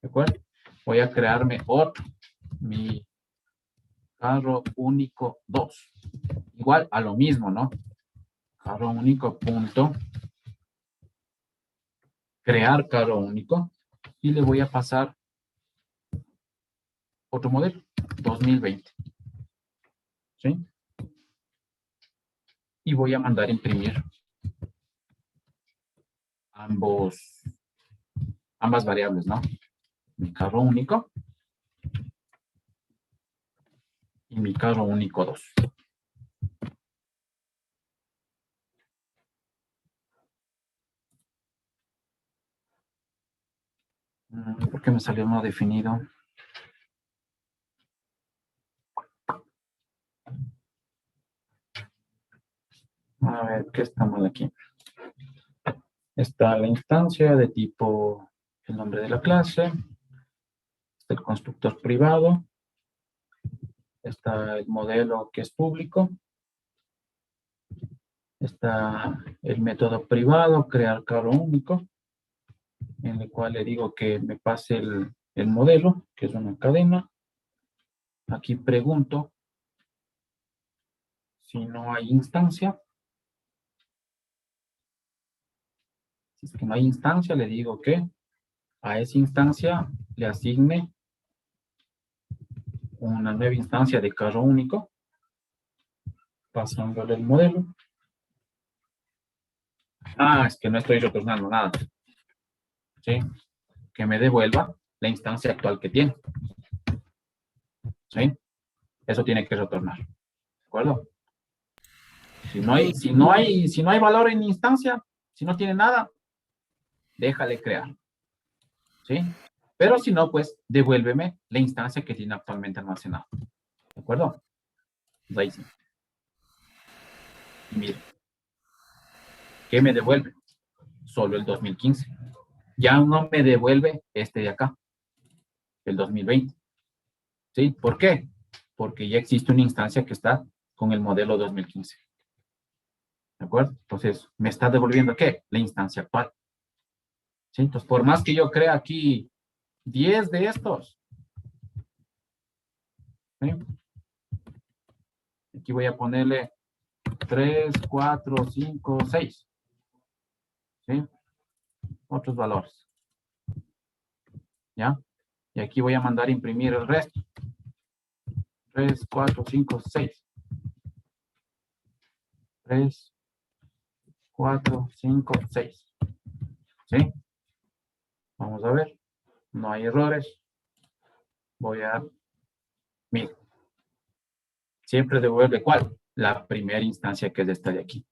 [SPEAKER 1] ¿De acuerdo? Voy a crearme otro, mi carro único 2. Igual a lo mismo, ¿no? Carro único punto, crear carro único, y le voy a pasar otro modelo, 2020. ¿Sí? Y voy a mandar a imprimir ambas variables, ¿no? Mi carro único y mi carro único 2. ¿Por qué me salió no definido? A ver, ¿qué está mal aquí? Está la instancia de tipo el nombre de la clase, está el constructor privado, está el modelo que es público, está el método privado, crear carro único, en el cual le digo que me pase el modelo, que es una cadena. Aquí pregunto si no hay instancia. Si es que no hay instancia, le digo que a esa instancia le asigne una nueva instancia de carro único, pasándole el modelo. Ah, es que no estoy retornando nada. ¿Sí? Que me devuelva la instancia actual que tiene. ¿Sí? Eso tiene que retornar. ¿De acuerdo? Si no hay valor en instancia, si no tiene nada, déjale crear. ¿Sí? Pero si no, pues devuélveme la instancia que tiene actualmente almacenada. ¿De acuerdo? Pues ahí sí. Y mire. ¿Qué me devuelve? Solo el 2015. Ya no me devuelve este de acá, el 2020. ¿Sí? ¿Por qué? Porque ya existe una instancia que está con el modelo 2015. ¿De acuerdo? Entonces, ¿me está devolviendo qué? La instancia actual. ¿Sí? Entonces, por más que yo crea aquí 10 de estos, ¿sí? Aquí voy a ponerle 3, 4, 5, 6. ¿Sí? Otros valores. ¿Ya? Y aquí voy a mandar a imprimir el resto. 3, 4, 5, 6. 3, 4, 5, 6. ¿Sí? Vamos a ver. No hay errores. Voy a... Mira. Siempre devuelve ¿cuál? La primera instancia que es esta de aquí.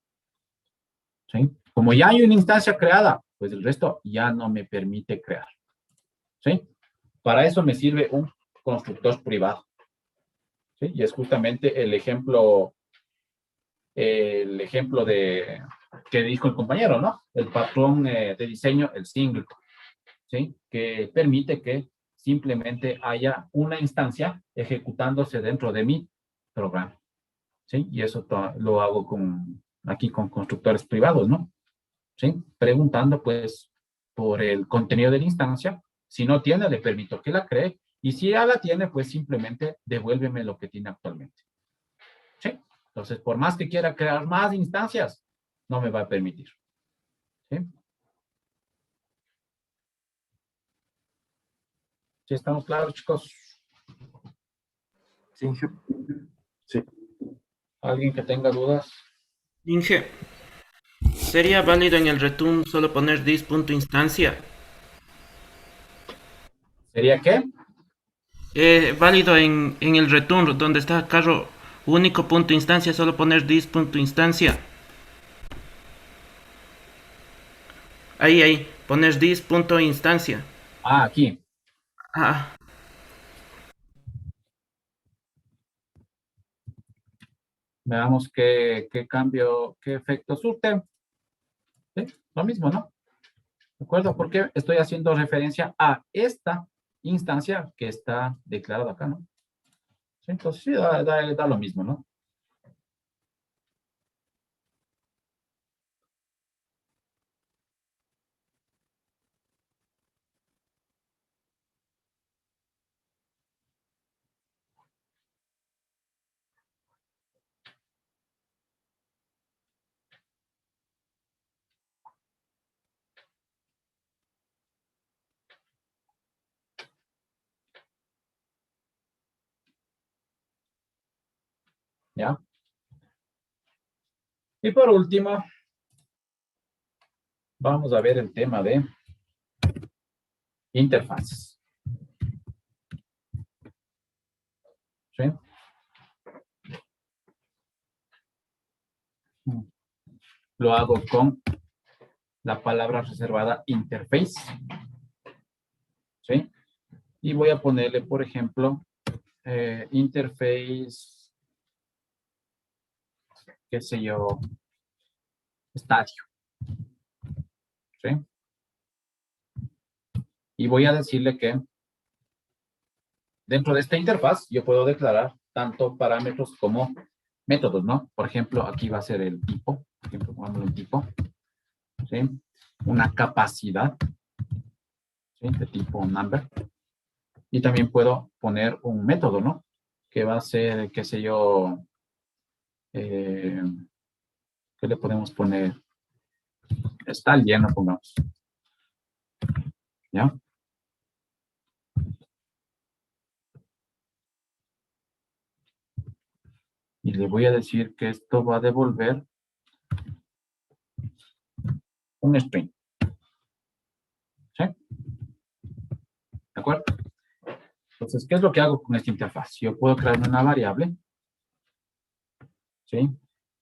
[SPEAKER 1] ¿Sí? Como ya hay una instancia creada, pues el resto ya no me permite crear. ¿Sí? Para eso me sirve un constructor privado. ¿Sí? Y es justamente el ejemplo de que dijo el compañero, ¿no? El patrón de diseño, el single, ¿sí? Que permite que simplemente haya una instancia ejecutándose dentro de mi programa, ¿sí? Y eso lo hago aquí con constructores privados, ¿no? ¿Sí? Preguntando, pues, por el contenido de la instancia. Si no tiene, le permito que la cree. Y si ya la tiene, pues simplemente devuélveme lo que tiene actualmente. ¿Sí? Entonces, por más que quiera crear más instancias, no me va a permitir. ¿Sí? ¿Sí estamos claros, chicos?
[SPEAKER 5] Sí. Sí.
[SPEAKER 1] ¿Alguien que tenga dudas?
[SPEAKER 7] Inge, ¿sería válido en el return solo poner this.instancia?
[SPEAKER 1] ¿Sería qué?
[SPEAKER 7] Válido en el return donde está carro Único punto instancia, solo poner this punto instancia. Ahí, poner this punto instancia.
[SPEAKER 1] Ah, aquí.
[SPEAKER 7] Ah,
[SPEAKER 1] Veamos qué cambio, qué efecto surte. ¿Sí? Lo mismo, ¿no? ¿De acuerdo? Porque estoy haciendo referencia a esta instancia que está declarada acá, ¿no? ¿Sí? Entonces sí, da lo mismo, ¿no? ¿Ya? Y por último, vamos a ver el tema de interfaces. ¿Sí? Lo hago con la palabra reservada interface. ¿Sí? Y voy a ponerle, por ejemplo, interface, qué sé yo, estadio. ¿Sí? Y voy a decirle que dentro de esta interfaz yo puedo declarar tanto parámetros como métodos, ¿no? Por ejemplo, aquí va a ser el tipo. Por ejemplo, pongámosle un tipo. ¿Sí? Una capacidad. ¿Sí? De tipo number. Y también puedo poner un método, ¿no? Que va a ser, qué sé yo, ¿qué le podemos poner? Está lleno, pongamos. ¿Ya? Y le voy a decir que esto va a devolver un string. ¿Sí? ¿De acuerdo? Entonces, ¿qué es lo que hago con esta interfaz? Yo puedo crear una variable. ¿Sí?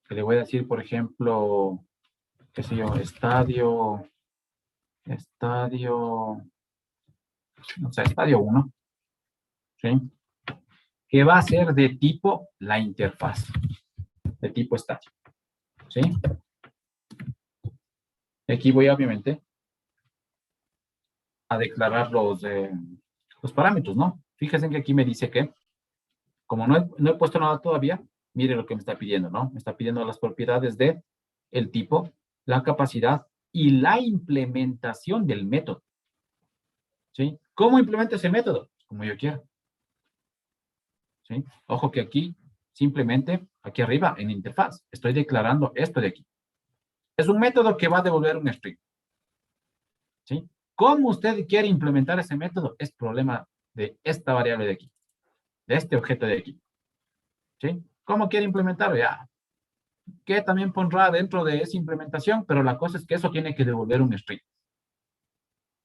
[SPEAKER 1] Que le voy a decir, por ejemplo, qué sé yo, estadio, no sé, estadio 1. ¿Sí? Que va a ser de tipo la interfaz. De tipo estadio. ¿Sí? Aquí voy, obviamente, a declarar los parámetros, ¿no? Fíjense que aquí me dice que, como no he puesto nada todavía, mire lo que me está pidiendo, ¿no? Me está pidiendo las propiedades de el tipo, la capacidad y la implementación del método. ¿Sí? ¿Cómo implemento ese método? Como yo quiera. ¿Sí? Ojo que aquí, simplemente, aquí arriba, en interfaz, estoy declarando esto de aquí. Es un método que va a devolver un string. ¿Sí? ¿Cómo usted quiere implementar ese método? Es problema de esta variable de aquí, de este objeto de aquí. ¿Sí? ¿Cómo quiere implementarlo? Ya. Que también pondrá dentro de esa implementación, pero la cosa es que eso tiene que devolver un string.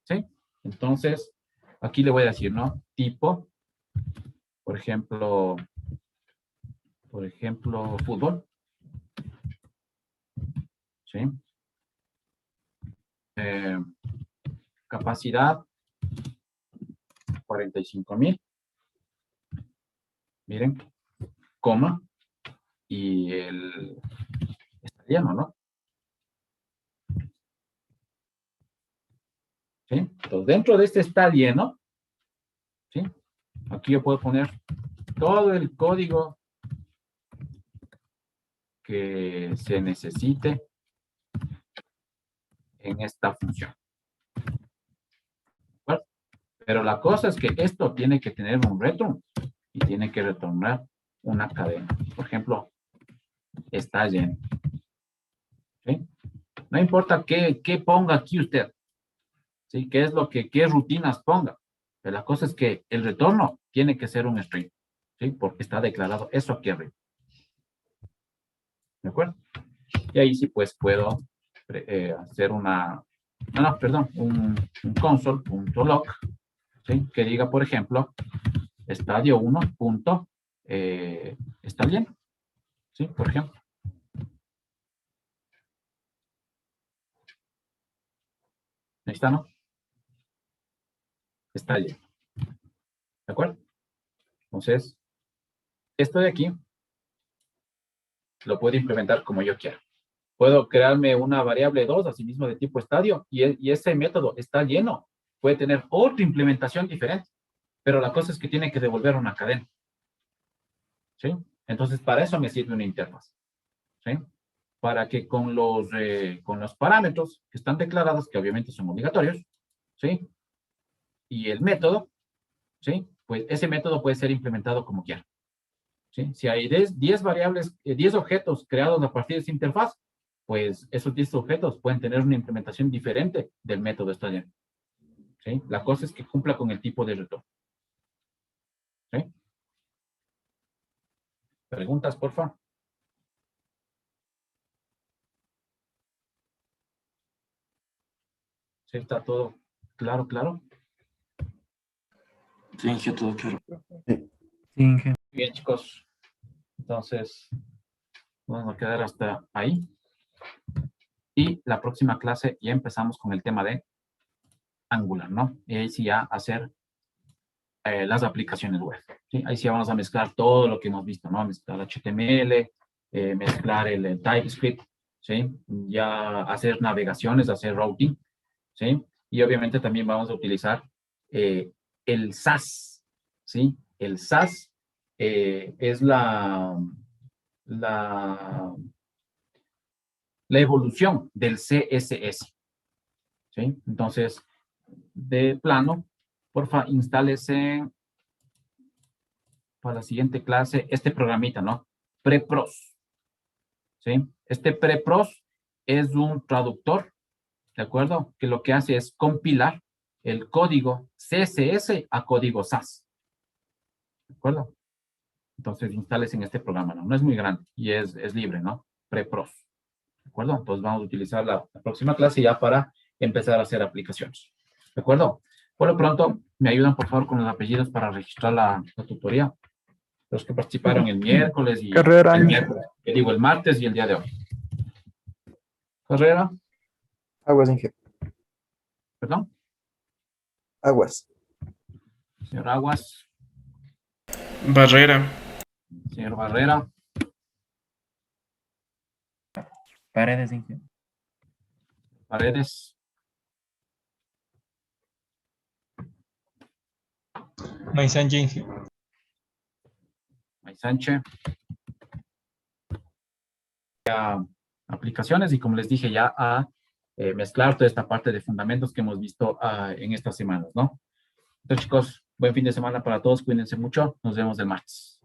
[SPEAKER 1] ¿Sí? Entonces, aquí le voy a decir, ¿no? Tipo, por ejemplo, fútbol. ¿Sí? Capacidad 45,000. Miren, coma, y el está lleno, ¿no? ¿Sí? Entonces, dentro de este está lleno, ¿sí? Aquí yo puedo poner todo el código que se necesite en esta función. ¿Bueno? Pero la cosa es que esto tiene que tener un return y tiene que retornar una cadena. Por ejemplo, está lleno. ¿Sí? No importa qué ponga aquí usted. ¿Sí? ¿Qué rutinas ponga? Pero la cosa es que el retorno tiene que ser un string. ¿Sí? Porque está declarado eso aquí arriba. ¿De acuerdo? Y ahí sí pues puedo hacer un console.log, ¿sí? Que diga, por ejemplo, estadio 1. Está bien. ¿Sí? Por ejemplo. Ahí está, ¿no? Está lleno. ¿De acuerdo? Entonces, esto de aquí lo puedo implementar como yo quiera. Puedo crearme una variable 2, asimismo de tipo estadio, y ese método está lleno. Puede tener otra implementación diferente, pero la cosa es que tiene que devolver una cadena. ¿Sí? Entonces, para eso me sirve una interfaz. ¿Sí? Para que con los parámetros que están declarados, que obviamente son obligatorios, ¿sí? Y el método, ¿sí? Pues ese método puede ser implementado como quiera. ¿Sí? Si hay 10 variables, 10 objetos creados a partir de esa interfaz, pues esos 10 objetos pueden tener una implementación diferente del método estadio. ¿Sí? La cosa es que cumpla con el tipo de retorno. ¿Sí? ¿Preguntas, por favor? ¿Sí está todo claro, claro?
[SPEAKER 2] Sí, Inge, todo claro.
[SPEAKER 1] Bien, chicos. Entonces, vamos a quedar hasta ahí. Y la próxima clase ya empezamos con el tema de Angular, ¿no? Y ahí sí ya hacer las aplicaciones web. ¿Sí? Ahí sí vamos a mezclar todo lo que hemos visto, ¿no? Mezclar HTML, mezclar el TypeScript, ¿sí? Ya hacer navegaciones, hacer routing, ¿sí? Y obviamente también vamos a utilizar el SAS, ¿sí? El SAS es la evolución del CSS, ¿sí? Entonces, de plano, porfa, instálese para la siguiente clase este programita, ¿no? Prepros, ¿sí? Este Prepros es un traductor, ¿de acuerdo? Que lo que hace es compilar el código CSS a código SAS, ¿de acuerdo? Entonces, instálese en este programa, ¿no? No es muy grande y es libre, ¿no? Prepros, ¿de acuerdo? Entonces, vamos a utilizar la próxima clase ya para empezar a hacer aplicaciones, ¿de acuerdo? Por lo pronto, me ayudan, por favor, con los apellidos para registrar la tutoría. Los que participaron el miércoles y
[SPEAKER 3] Carrera.
[SPEAKER 1] el martes y el día de hoy. Carrera,
[SPEAKER 5] Aguas, Inge.
[SPEAKER 1] perdón,
[SPEAKER 5] Aguas.
[SPEAKER 1] señor Aguas,
[SPEAKER 7] Barrera.
[SPEAKER 1] señor Barrera,
[SPEAKER 2] Paredes, Inge.
[SPEAKER 1] Paredes,
[SPEAKER 6] Maizan Jinge.
[SPEAKER 1] May Sánchez. Ya, aplicaciones y como les dije ya a mezclar toda esta parte de fundamentos que hemos visto en estas semanas, ¿no? Entonces, chicos, buen fin de semana para todos, cuídense mucho, nos vemos el martes.